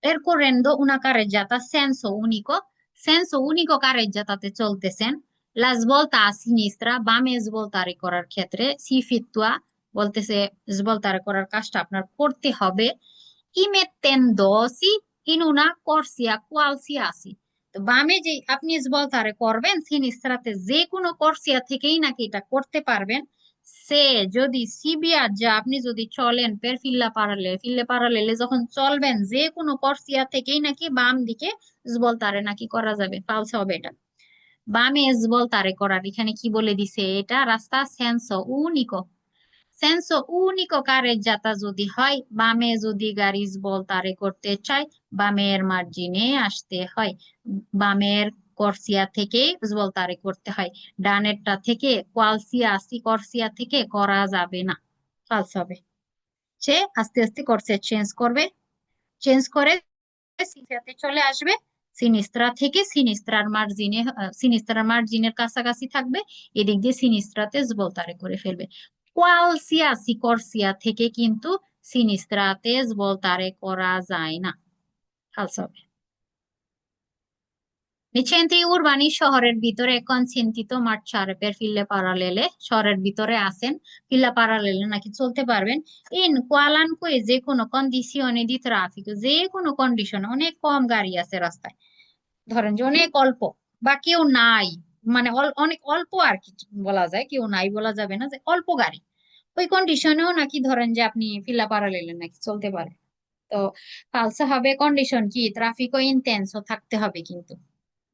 Percorrendo una carreggiata senso unico carreggiatate চলতেছেন, la svolta a sinistra, বামে svoltare করার ক্ষেত্রে, si effettua, বলতেছে svoltare করার কাজটা আপনার করতে হবে, immettendosi in una corsia qualsiasi। তো বামে যে আপনি svoltare করবেন, সিনিস্ত্রাতে যে কোনো কর্সিয়া থেকেই নাকি এটা করতে পারবেন। সে যদি সিবিআর যা আপনি যদি চলেন ফিল্লে পারালেলে যখন চলবেন যে কোনো কর্সিয়া থেকেই নাকি বাম দিকে তারে নাকি করা যাবে, ফালসে হবে এটা। বামে তারে করার এখানে কি বলে দিছে, এটা রাস্তা সেন্সো উনিকো কারেজ্জাতা যদি হয়, বামে যদি গাড়ি তারে করতে চাই, বামের মার্জিনে আসতে হয়, বামের কর্সিয়া থেকে তারে করতে হয়, ডানেরটা থেকে কর্সিয়া থেকে করা যাবে না, ফালস হবে। সে আস্তে আস্তে কর্সিয়া চেঞ্জ করে সিনিস্ত্রাতে চলে আসবে, সিনিস্ত্রার মার্জিনের কাছাকাছি থাকবে, এদিক দিয়ে সিনিস্ত্রাতে তারে করে ফেলবে। কোয়ালসিয়াসি কর্সিয়া থেকে কিন্তু সিনিস্ত্রাতে তারে করা যায় না, ফালস হবে। Centri urbani শহরের ভিতরে consentito marciare per file parallele, শহরের ভিতরে আছেন ফিল্লা প্যারালেলে নাকি চলতে পারবেন, ইন qualunque যে কোনো কন্ডিশনে দি ট্রাফিক, যে কোনো কন্ডিশনে অনেক কম গাড়ি আছে রাস্তায়, ধরেন যে অনেক অল্প বা কেউ নাই, মানে অনেক অল্প আর কি বলা যায়, কেউ নাই বলা যাবে না, যে অল্প গাড়ি, ওই কন্ডিশনেও নাকি ধরেন যে আপনি ফিল্লা প্যারালেলে নাকি চলতে পারেন। তো ফালসা হবে, কন্ডিশন কি ট্রাফিকও ইন্টেন্সও থাকতে হবে কিন্তু,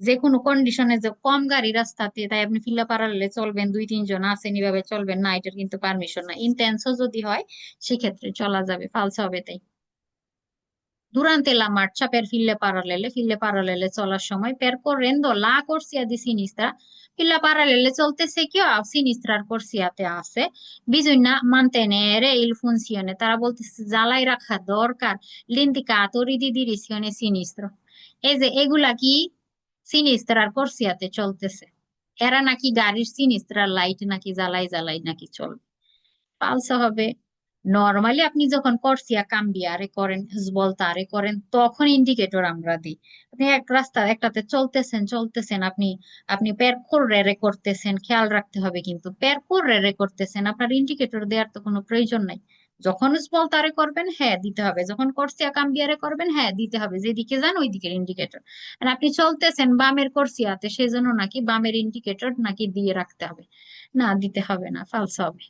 যে কোনো কন্ডিশনে যে কম গাড়ি রাস্তাতে তাই আপনি ফিল্লা প্যারালেলে চলবেন, দুই তিনজন আছেন এভাবে চলবেন না, এটার কিন্তু পারমিশন না। ইন্টেন্সও যদি হয় সেক্ষেত্রে চলা যাবে, ফালসা হবে তাই। Durante la marcia per file parallele চলার সময়, percorrendo la corsia di sinistra, file parallele চলতেছে কেউ সিনিস্ত্রার কর্সিয়াতে আছে, bisogna mantenere il funzione, তারা বলতেছে জ্বালাই রাখা দরকার, l'indicatori di direzione sinistro, এই যে এগুলা কি সিনিস্ত্রার কর্সিয়াতে চলতেছে, এরা নাকি গাড়ির সিনিস্ত্রার লাইট নাকি জ্বালাই জ্বালাই নাকি চলবে, পালসা হবে। নর্মালি আপনি যখন কর্সিয়া কাম্বিয়ারে করেন তারে করেন তখন ইন্ডিকেটর আমরা দিই। আপনি এক রাস্তা একটাতে চলতেছেন আপনি আপনি রে করতেছেন, খেয়াল রাখতে হবে কিন্তু রে করতেছেন, আপনার ইন্ডিকেটর দেওয়ার তো কোনো প্রয়োজন নাই। যখন তারে করবেন হ্যাঁ দিতে হবে, যখন কর্সিয়া কাম্বিয়ারে করবেন হ্যাঁ দিতে হবে, যেদিকে যান ওই দিকের ইন্ডিকেটর। আর আপনি চলতেছেন বামের কর্সিয়াতে, সেজন্য নাকি বামের ইন্ডিকেটর নাকি দিয়ে রাখতে হবে, না দিতে হবে না, ফালস হবে।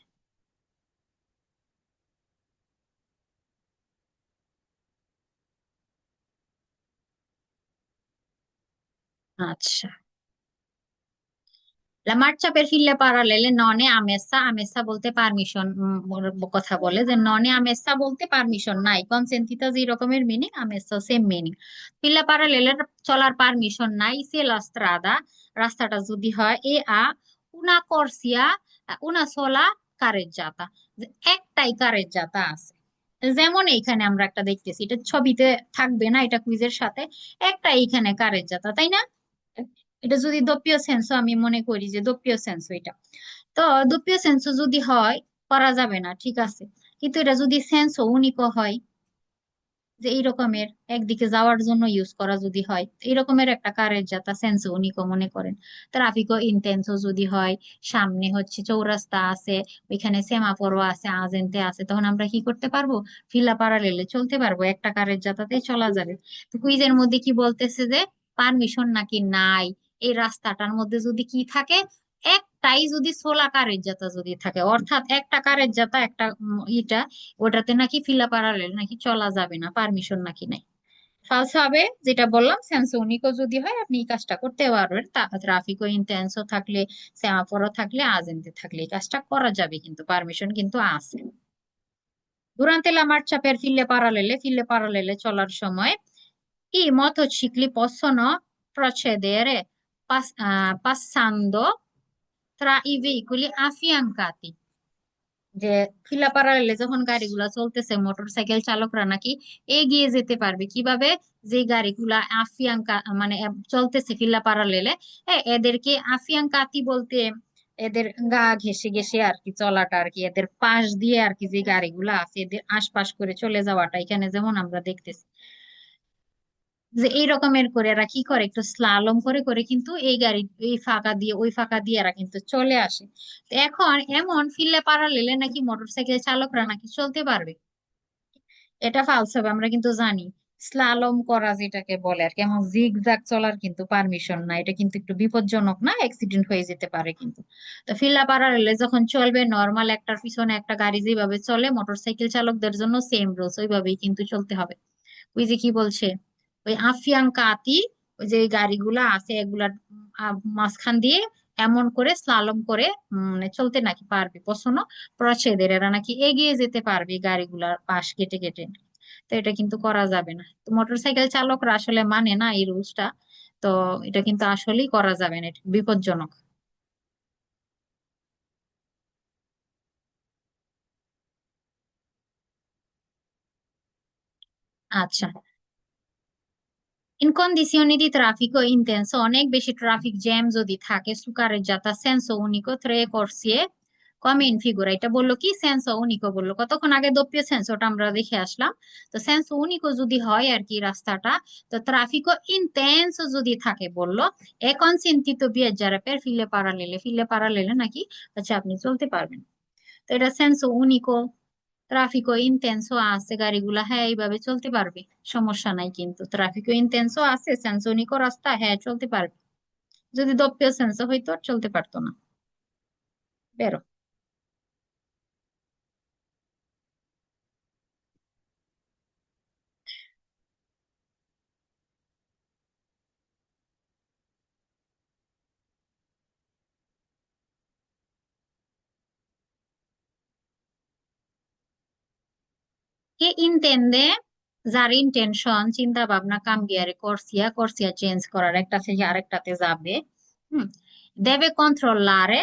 আচ্ছা, La marcia per file parallele non è ammessa, আমেসা বলতে পারমিশন কথা বলে, যে নন এ আমেসা বলতে পারমিশন নাই, কনসেন্টিটা যে রকমের মিনিং আমেসা সেম মিনিং। ফিল্লা প্যারালেলের চলার পারমিশন নাই, সে লা স্ট্রাদা, রাস্তাটা যদি হয়, এ আ উনা কর্সিয়া উনা সোলা কারেজ্জাতা, যে একটাই কারেজ্জাতা আছে, যেমন এইখানে আমরা একটা দেখতেছি, এটা ছবিতে থাকবে না, এটা কুইজের সাথে, একটা এইখানে কারেজ্জাতা, তাই না? এটা যদি দোপ্পীয় সেন্সও আমি মনে করি যে দোপ্পীয় সেন্স এটা, তো দোপ্পীয় সেন্সও যদি হয় করা যাবে না, ঠিক আছে, কিন্তু এটা যদি সেন্সও উনিকও হয়, যে এই রকমের একদিকে যাওয়ার জন্য ইউজ করা যদি হয়, এই রকমের একটা কারের যাতা সেন্সও উনিকও মনে করেন, ট্রাফিকও ইন্টেন্সও যদি হয়, সামনে হচ্ছে চৌরাস্তা আছে, ওইখানে সেমাফোরও আছে, আজেন্তে আছে, তখন আমরা কি করতে পারবো, ফিলা প্যারালেলে চলতে পারবো, একটা কারের যাতাতেই চলা যাবে। তো কুইজের মধ্যে কি বলতেছে যে পারমিশন নাকি নাই, এই রাস্তাটার মধ্যে যদি কি থাকে, একটাই যদি সোলাকারের যাতা যদি থাকে, অর্থাৎ একটা কারের যাতা একটা ইটা, ওটাতে নাকি ফিলা প্যারালেল নাকি চলা যাবে না, পারমিশন নাকি নাই। ফালস হবে, যেটা বললাম সেন্সোনিকও যদি হয় আপনি এই কাজটা করতে পারবেন, ট্রাফিকও ইন্টেন্সও থাকলে, সেমাফোরও থাকলে, আজেন্তে থাকলে এই কাজটা করা যাবে, কিন্তু পারমিশন কিন্তু আছে। Durante la marcia per file parallele চলার সময়, i motocicli possono procedere passando tra i veicoli affiancati, যে ফিলা প্যারালেলে যখন গাড়িগুলা চলতেছে মোটরসাইকেল চালকরা নাকি এগিয়ে যেতে পারবে, কিভাবে, যে গাড়িগুলা আফিয়াঙ্কা মানে চলতেছে ফিলা প্যারালেলে, এদেরকে আফিয়াঙ্কাতি বলতে এদের গা ঘেঁষে ঘেঁষে আর কি চলাটা আর কি, এদের পাশ দিয়ে আর কি যে গাড়িগুলা আছে এদের আশপাশ করে চলে যাওয়াটা, এখানে যেমন আমরা দেখতেছি। যে এই রকমের করে এরা কি করে, একটু স্লালম করে করে কিন্তু এই গাড়ি এই ফাঁকা দিয়ে ওই ফাঁকা দিয়ে এরা কিন্তু চলে আসে। তো এখন এমন ফিরলে প্যারালেলে নাকি মোটরসাইকেল চালকরা নাকি চলতে পারবে, এটা ফালস হবে আমরা কিন্তু জানি। স্লালম করা যেটাকে বলে আর কি, এমন জিগজ্যাগ চলার কিন্তু পারমিশন না, এটা কিন্তু একটু বিপজ্জনক, না অ্যাক্সিডেন্ট হয়ে যেতে পারে কিন্তু। তো ফিল্লা প্যারালেলে যখন চলবে, নর্মাল একটার পিছনে একটা গাড়ি যেভাবে চলে মোটরসাইকেল চালকদের জন্য সেম রুলস ওইভাবেই কিন্তু চলতে হবে। ওই যে কি বলছে, ওই আফিয়াং কাতি, ওই যে গাড়িগুলা আছে এগুলার মাঝখান দিয়ে এমন করে স্লালম করে মানে চলতে নাকি পারবে পছন্দ প্রচ্ছেদের, এরা নাকি এগিয়ে যেতে পারবে গাড়িগুলার পাশ কেটে কেটে। তো এটা কিন্তু করা যাবে না, তো মোটরসাইকেল চালকরা আসলে মানে না এই রুলসটা। তো এটা কিন্তু আসলেই করা যাবে না, এটা বিপজ্জনক। আচ্ছা, in condizioni di traffico intenso অনেক বেশি ট্রাফিক জ্যাম যদি থাকে, সুকারেজ্জাতা সেন্সো উনিকো tre corsie come in figura, এটা বললো কি সেন্সো উনিকো বললো, কতক্ষণ আগে দোppio সেন্সোটা আমরা দেখে আসলাম। তো সেন্সো উনিকো যদি হয় আর কি রাস্তাটা, তো ট্রাফিকও ইনটেন্সো যদি থাকে বললো, এ consentito viaggiare per file parallele নাকি আচ্ছা আপনি চলতে পারবেন। তো এটা সেন্সো উনিকো, ট্রাফিকও ইনটেন্সও আছে গাড়িগুলা হ্যাঁ এইভাবে চলতে পারবে, সমস্যা নাই, কিন্তু ট্রাফিকও ইনটেন্সও আছে সেন্সো উনিকো রাস্তা হ্যাঁ চলতে পারবে। যদি দোppio সেন্সো হইতো আর চলতে পারতো না। বেরো। কে ইনটেন্ডে, যার ইন্টেনশন চিন্তা ভাবনা কাম্বিয়ারে করসিয়া করসিয়া চেঞ্জ করার একটা থেকে আরেকটাতে যাবে, হুম, দেবে কন্ট্রোলারে,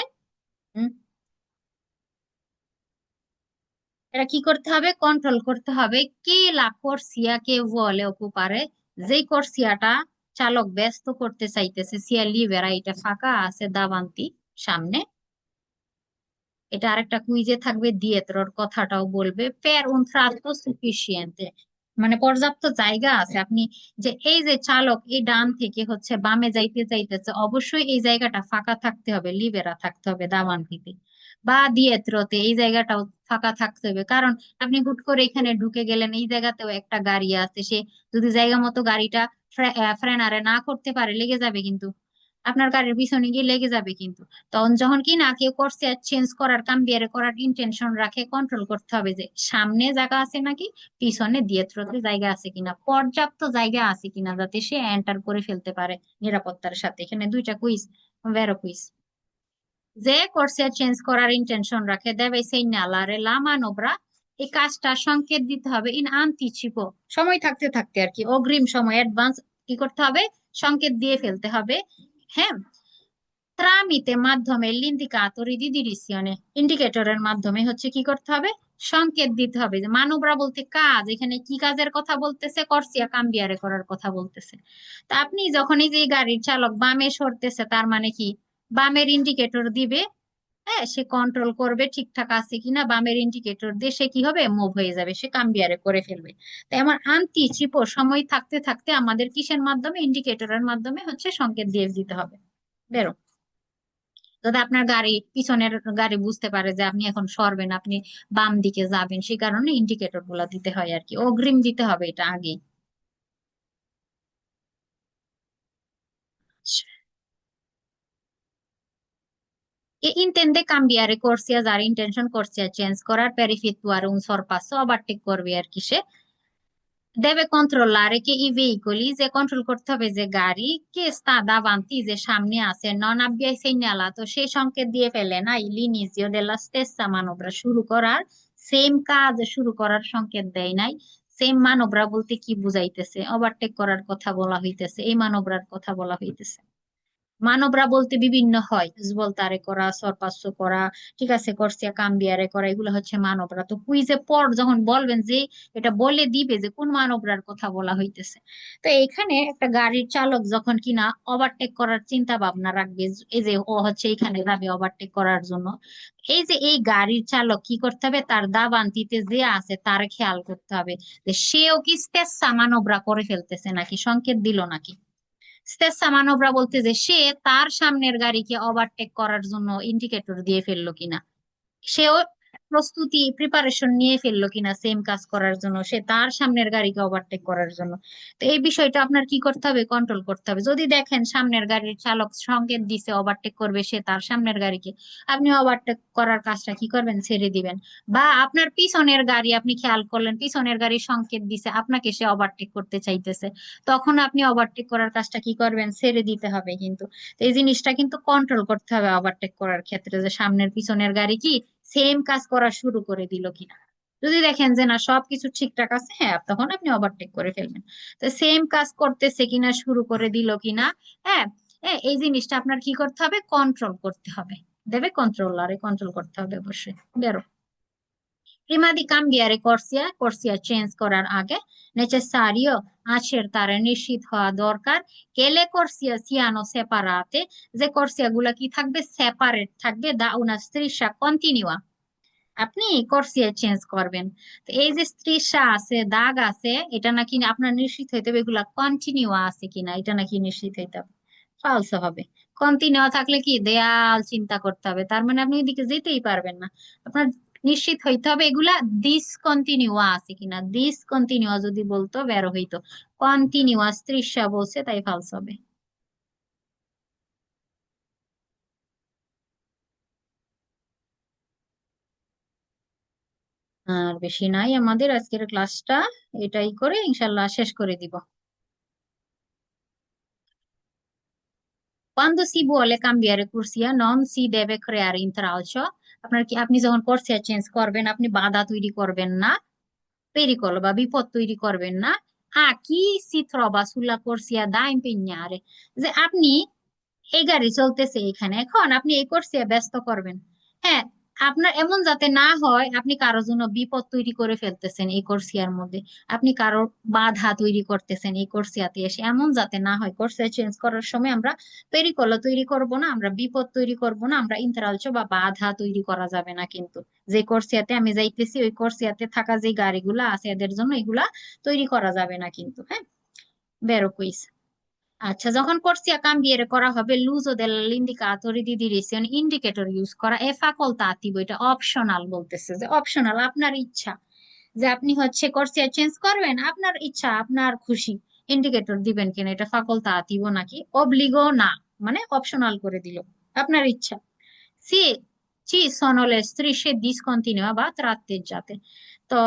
এটা কি করতে হবে, কন্ট্রোল করতে হবে কে লা কোর্সিয়া কে vuole occupare, যেই কোর্সিয়াটা চালক ব্যস্ত করতে চাইতেছে, সিয়া লিবেরা এটা ফাঁকা আছে দাভান্তি সামনে। এটা আরেকটা কুইজে থাকবে, দিয়েত্রর কথাটাও বলবে পের un tratto sufficiente, মানে পর্যাপ্ত জায়গা আছে আপনি, যে এই যে চালক এই ডান থেকে হচ্ছে বামে যাইতে চাইতেছে, অবশ্যই এই জায়গাটা ফাঁকা থাকতে হবে, লিবেরা থাকতে হবে দাভান্তিতে বা দিয়েত্রতে এই জায়গাটাও ফাঁকা থাকতে হবে, কারণ আপনি হুট করে এখানে ঢুকে গেলেন, এই জায়গাতেও একটা গাড়ি আছে, সে যদি জায়গা মতো গাড়িটা ফ্রেনারে না করতে পারে লেগে যাবে কিন্তু, আপনার গাড়ির পিছনে গিয়ে লেগে যাবে কিন্তু। তখন যখন কি না কেউ করছে চেঞ্জ করার কাম্বিয়ারে করার ইন্টেনশন রাখে, কন্ট্রোল করতে হবে যে সামনে জায়গা আছে নাকি, পিছনে দিয়ে থ্রোতে জায়গা আছে কিনা, পর্যাপ্ত জায়গা আছে কিনা যাতে সে এন্টার করে ফেলতে পারে নিরাপত্তার সাথে। এখানে দুইটা কুইজ, ভেরো কুইজ। যে করছে চেঞ্জ করার ইন্টেনশন রাখে দেবে সেই নালারে লা মানোব্রা, এই কাজটা সংকেত দিতে হবে ইন আন্তিচিপো, সময় থাকতে থাকতে আর কি, অগ্রিম সময় অ্যাডভান্স কি করতে হবে, সংকেত দিয়ে ফেলতে হবে। হ্যাঁ, ট্রামিতে মাধ্যমে l'indicatori di direzione, ইন্ডিকেটরের মাধ্যমে হচ্ছে কি করতে হবে, সংকেত দিতে হবে। যে মানুবরা বলতে কাজ, এখানে কি কাজের কথা বলতেছে, করসিয়া কাম্বিয়ারে করার কথা বলতেছে। তা আপনি যখন এই যে গাড়ির চালক বামে সরতেছে, তার মানে কি বামের ইন্ডিকেটর দিবে, হ্যাঁ সে কন্ট্রোল করবে ঠিকঠাক আছে কিনা, বামের ইন্ডিকেটর দিয়ে সে কি হবে, মুভ হয়ে যাবে, সে কাম্বিয়ারে করে ফেলবে। তাই আমার আন্তিচিপো, সময় থাকতে থাকতে আমাদের কিসের মাধ্যমে, ইন্ডিকেটরের মাধ্যমে হচ্ছে সংকেত দিয়ে দিতে হবে। বেরো, যাতে আপনার গাড়ি পিছনের গাড়ি বুঝতে পারে যে আপনি এখন সরবেন, আপনি বাম দিকে যাবেন, সেই কারণে ইন্ডিকেটর গুলা দিতে হয় আর কি, অগ্রিম দিতে হবে এটা আগেই। E intende cambiare corsia, যার ইন্টেনশন করসিয়া চেঞ্জ করার, per effettuare un sorpasso, overtake করবে আর কি সে, deve controllare che i veicoli, যে কন্ট্রোল করতে হবে যে গাড়ি কে sta davanti, যে সামনে আছে, non abbia segnalato, সেই সংকেত দিয়ে ফেলে না l'inizio della stessa manovra, শুরু করার সেম কাজ শুরু করার সংকেত দেয় নাই। সেম মানবরা বলতে কি বুঝাইতেছে, ওভারটেক করার কথা বলা হইতেছে, এই মানবরার কথা বলা হইতেছে। মানবরা বলতে বিভিন্ন হয়, তারে করা, সরপাস্য করা, ঠিক আছে, করসিয়া কাম্বিয়ারে করা, এগুলো হচ্ছে মানবরা। তো কুইজে পর যখন বলবেন যে এটা বলে দিবে যে কোন মানবরার কথা বলা হইতেছে। তো এখানে একটা গাড়ির চালক যখন কিনা ওভারটেক করার চিন্তা ভাবনা রাখবে, এই যে ও হচ্ছে এখানে যাবে ওভারটেক করার জন্য, এই যে এই গাড়ির চালক কি করতে হবে, তার দাবানটিতে যে আছে তার খেয়াল করতে হবে যে সেও কি স্তেচ্ছা মানবরা করে ফেলতেছে নাকি, সংকেত দিল নাকি। স্তেচ্ছা মানবরা বলতে যে সে তার সামনের গাড়িকে ওভারটেক করার জন্য ইন্ডিকেটর দিয়ে ফেললো কিনা, সেও প্রস্তুতি প্রিপারেশন নিয়ে ফেললো কিনা সেম কাজ করার জন্য, সে তার সামনের গাড়িকে ওভারটেক করার জন্য। তো এই বিষয়টা আপনার কি করতে হবে, কন্ট্রোল করতে হবে। যদি দেখেন সামনের গাড়ির চালক সংকেত দিছে ওভারটেক করবে সে তার সামনের গাড়িকে, আপনি ওভারটেক করার কাজটা কি করবেন, ছেড়ে দিবেন। বা আপনার পিছনের গাড়ি আপনি খেয়াল করলেন পিছনের গাড়ি সংকেত দিছে আপনাকে সে ওভারটেক করতে চাইতেছে, তখন আপনি ওভারটেক করার কাজটা কি করবেন, ছেড়ে দিতে হবে কিন্তু। তো এই জিনিসটা কিন্তু কন্ট্রোল করতে হবে ওভারটেক করার ক্ষেত্রে, যে সামনের পিছনের গাড়ি কি সেম কাজ করা শুরু করে দিল কিনা। যদি দেখেন যে না সবকিছু ঠিকঠাক আছে, হ্যাঁ, তখন আপনি ওভারটেক করে ফেলবেন। তো সেম কাজ করতেছে কিনা, শুরু করে দিল কিনা, হ্যাঁ, এই জিনিসটা আপনার কি করতে হবে, কন্ট্রোল করতে হবে। দেবে কন্ট্রোলারে কন্ট্রোল করতে হবে অবশ্যই। বেরো prima di cambiare corsia change করার আগে necessario আঁচের তারে নিশ্চিত হওয়া দরকার que le corsia siano separate, যে corsia গুলা কি থাকবে, সেপারেট থাকবে, da una striscia continua। আপনি করসিয়া চেঞ্জ করবেন, তো এই যে স্ত্রীসা আছে, দাগ আছে, এটা নাকি আপনার নিশ্চিত হইতে হবে এগুলা কন্টিনিউ আছে কিনা, এটা নাকি নিশ্চিত হইতে হবে। ফালস হবে। কন্টিনিউ থাকলে কি দেয়াল চিন্তা করতে হবে, তার মানে আপনি এদিকে যেতেই পারবেন না। আপনার নিশ্চিত হইতে হবে এগুলা ডিসকন্টিনিউ আছে কিনা, ডিসকন্টিনিউ যদি বলতো বের হইতো, কন্টিনিউয়াস তৃষা বলছে তাই ফালস হবে। আর বেশি নাই আমাদের আজকের ক্লাসটা, এটাই করে ইনশাল্লাহ শেষ করে দিব। Quando si vuole cambiare corsia non si deve creare intralcio। আপনার কি, আপনি যখন corsia চেঞ্জ করবেন আপনি বাধা তৈরি করবেন না, pericolo বা বিপদ তৈরি করবেন না। কি si trova sulla corsia da impegnare, যে আপনি এই গাড়ি চলতেছে এখানে, এখন আপনি এই কোর্সে ব্যস্ত করবেন, হ্যাঁ, আপনার এমন যাতে না হয় আপনি কারোর জন্য বিপদ তৈরি করে ফেলতেছেন এই কোর্সিয়ার মধ্যে, আপনি কারোর বাধা তৈরি করতেছেন এই কোর্সিয়াতে এসে, এমন যাতে না হয়। কোর্সিয়া চেঞ্জ করার সময় আমরা পেরিকল তৈরি করব না, আমরা বিপদ তৈরি করব না, আমরা ইন্টারালচো বা বাধা তৈরি করা যাবে না কিন্তু। যে কোর্সিয়াতে আমি যাইতেছি ওই কোর্সিয়াতে থাকা যে গাড়িগুলা আছে এদের জন্য এগুলা তৈরি করা যাবে না কিন্তু, হ্যাঁ। বেরো কুইজ। আচ্ছা, যখন corsia cambiare করা হবে l'uso dell'indicatore di direzione, indicator use করা এ facoltativo, এটা অপশনাল বলতেছে, যে অপশনাল, আপনার ইচ্ছা, যে আপনি হচ্ছে corsia চেঞ্জ করবেন, আপনার ইচ্ছা, আপনার খুশি ইন্ডিকেটর দিবেন কিনা, এটা facoltativo নাকি obbligo না, মানে অপশনাল করে দিল, আপনার ইচ্ছা। সি ci sono le strisce discontinua বা tratteggiate। তো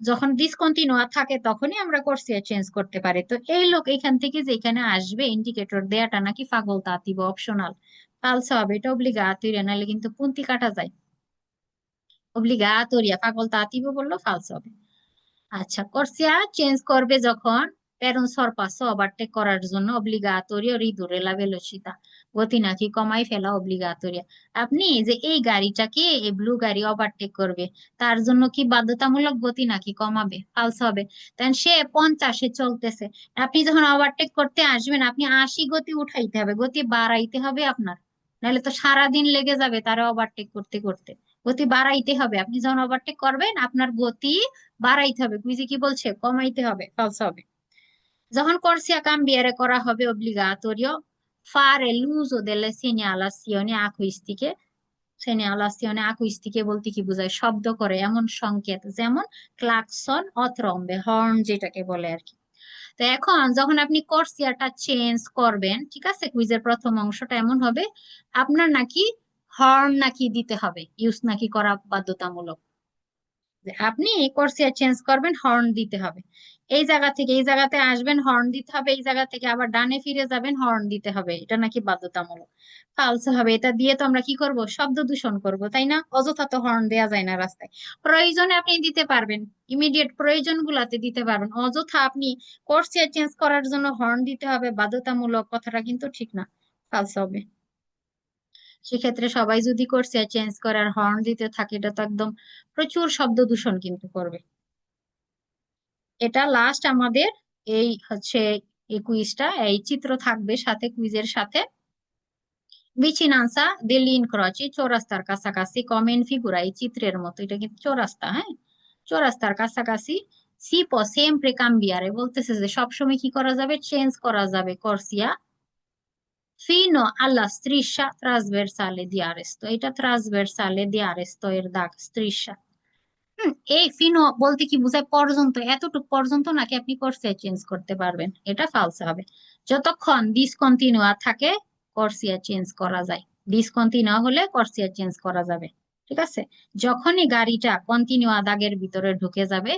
যখন ডিসকন্টিনিউয়া থাকে তখনই আমরা কোর্সিয়া চেঞ্জ করতে পারি। তো এই লোক এখান থেকে যে এখানে আসবে ইন্ডিকেটর দেয়াটা নাকি facoltativo অপশনাল, ফালস হবে, এটা obbligatorio, নাহলে কিন্তু পুন্তি কাটা যায়। obbligatoria, facoltativo বললো ফালস হবে। আচ্ছা, কোর্সিয়া চেঞ্জ করবে যখন per un sorpasso ওভারটেক করার জন্য obbligatorio ridurre la velocità, গতি নাকি কমাই ফেলা obbligatoria। আপনি যে এই গাড়িটাকে, এই ব্লু গাড়ি ওভারটেক করবে, তার জন্য কি বাধ্যতামূলক গতি নাকি কমাবে, ফালস হবে। দেন সে 50-এ চলতেছে, আপনি যখন ওভারটেক করতে আসবেন আপনি 80 গতি উঠাইতে হবে, গতি বাড়াইতে হবে আপনার, নাহলে তো সারাদিন লেগে যাবে তারা ওভারটেক করতে করতে। গতি বাড়াইতে হবে, আপনি যখন ওভারটেক করবেন আপনার গতি বাড়াইতে হবে, কুইজে কি বলছে, কমাইতে হবে, ফালস হবে। যখন corsia cambiare করা হবে obbligatorio fare l'uso delle segnalazioni acustiche। segnalazione acustiche বলতে কি বোঝায়, শব্দ করে এমন সংকেত, যেমন ক্লাকসন ও ট্রম্বে, হর্ন যেটাকে বলে আর কি। তো এখন যখন আপনি কোর্সিয়াটা চেঞ্জ করবেন, ঠিক আছে, কুইজের প্রথম অংশটা এমন হবে, আপনার নাকি হর্ন নাকি দিতে হবে, ইউজ নাকি করা বাধ্যতামূলক, যে আপনি কোর্সিয়া চেঞ্জ করবেন হর্ন দিতে হবে, এই জায়গা থেকে এই জায়গাতে আসবেন হর্ন দিতে হবে, এই জায়গা থেকে আবার ডানে ফিরে যাবেন হর্ন দিতে হবে, এটা নাকি বাধ্যতামূলক, ফালস হবে। এটা দিয়ে তো আমরা কি করব, শব্দ দূষণ করব, তাই না, অযথা তো হর্ন দেয়া যায় না রাস্তায়, প্রয়োজনে আপনি দিতে পারবেন, ইমিডিয়েট প্রয়োজন গুলাতে দিতে পারবেন, অযথা আপনি কোর্সিয়া চেঞ্জ করার জন্য হর্ন দিতে হবে বাধ্যতামূলক, কথাটা কিন্তু ঠিক না, ফালস হবে। সেক্ষেত্রে সবাই যদি কোর্সিয়া চেঞ্জ করে আর হর্ন দিতে থাকে, এটা তো একদম প্রচুর শব্দ দূষণ কিন্তু করবে। এটা লাস্ট আমাদের এই হচ্ছে এই কুইজটা, এই চিত্র থাকবে সাথে, কুইজের সাথে। বিচিনান্সা দিল্লি ইনক্রচি, চৌরাস্তার কাছাকাছি, কমেন ফিগুরা, এই চিত্রের মতো, এটা কিন্তু চৌরাস্তা, হ্যাঁ, চৌরাস্তার কাছাকাছি। সিপো সেমপ্রে কাম্বিয়ারে, বলতেছে যে সবসময় কি করা যাবে, চেঞ্জ করা যাবে কর্সিয়া ফিনো আল্লা স্ত্রিশা ট্রাসভার্সালে দি আরেস্তো, এটা ট্রাসভার্সালে দি আরেস্তো এর দাগ স্ত্রিশা। এই ফিনো বলতে কি বোঝায়, পর্যন্ত, এতটুকু পর্যন্ত নাকি আপনি কর্সিয়া চেঞ্জ করতে পারবেন, এটা ফালস হবে। যতক্ষণ ডিসকন্টিনিউয়া থাকে কর্সিয়া চেঞ্জ করা যায়, ডিসকন্টিনিউয়া হলে কর্সিয়া চেঞ্জ করা যাবে, ঠিক আছে। যখনই গাড়িটা কন্টিনিউয়া দাগের ভিতরে ঢুকে যাবে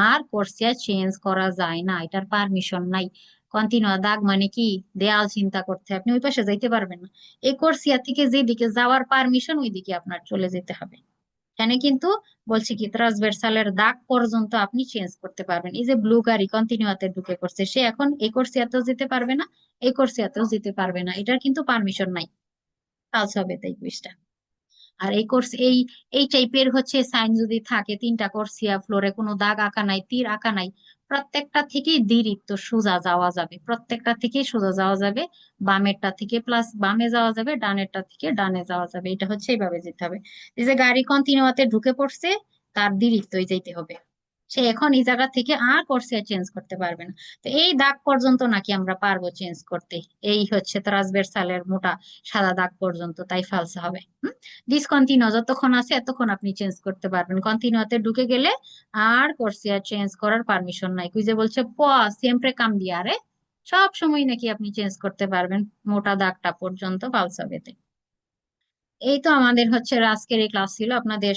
আর কর্সিয়া চেঞ্জ করা যায় না, এটার পারমিশন নাই। কন্টিনিউয়া দাগ মানে কি, দেয়াল চিন্তা করতে হয়, আপনি ওই পাশে যাইতে পারবেন না। এই কর্সিয়া থেকে যেদিকে যাওয়ার পারমিশন ওই দিকে আপনার চলে যেতে হবে। এখানে কিন্তু বলছি কি, ট্রান্সভার্সালের দাগ পর্যন্ত আপনি চেঞ্জ করতে পারবেন। এই যে ব্লু গাড়ি কন্টিনিউয়াতে ঢুকে পড়ছে, সে এখন এই কোর্সিয়াতেও যেতে পারবে না, এই কোর্সিয়াতেও যেতে পারবে না, এটার কিন্তু পারমিশন নাই, কাজ হবে তাই কুইজটা। আর এই কোর্স এই টাইপের হচ্ছে সাইন যদি থাকে, তিনটা কোর্সিয়া, ফ্লোরে কোনো দাগ আঁকা নাই, তীর আঁকা নাই, প্রত্যেকটা থেকেই দ্বিরিক্ত সোজা যাওয়া যাবে, প্রত্যেকটা থেকেই সোজা যাওয়া যাবে, বামেরটা থেকে প্লাস বামে যাওয়া যাবে, ডানেরটা থেকে ডানে যাওয়া যাবে, এটা হচ্ছে এইভাবে যেতে হবে। এই যে গাড়ি কন্টিনিউয়াতে ঢুকে পড়ছে, তার দ্বিরিক্তই যেতে হবে, সে এখন এই জায়গা থেকে আর কোর্সিয়া চেঞ্জ করতে পারবে না। তো এই দাগ পর্যন্ত নাকি আমরা পারবো চেঞ্জ করতে, এই হচ্ছে ট্রান্সভার্সালের মোটা সাদা দাগ পর্যন্ত, তাই ফালস হবে। ডিসকন্টিনিউ যতক্ষণ আছে এতক্ষণ আপনি চেঞ্জ করতে পারবেন, কন্টিনিউতে ঢুকে গেলে আর কোর্সিয়া চেঞ্জ করার পারমিশন নাই। কুইজে বলছে প সিএমপ্রে কাম্বিয়ারে, সব সময় নাকি আপনি চেঞ্জ করতে পারবেন মোটা দাগটা পর্যন্ত, ফালস হবে এতে। এই তো আমাদের হচ্ছে আজকের এই ক্লাস ছিল, আপনাদের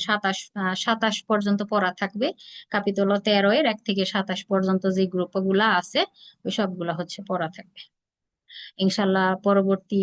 27 পর্যন্ত পড়া থাকবে। কাপিতল 13 এর 1 থেকে 27 পর্যন্ত যে গ্রুপ গুলা আছে ওই সবগুলা হচ্ছে পড়া থাকবে ইনশাল্লাহ। পরবর্তী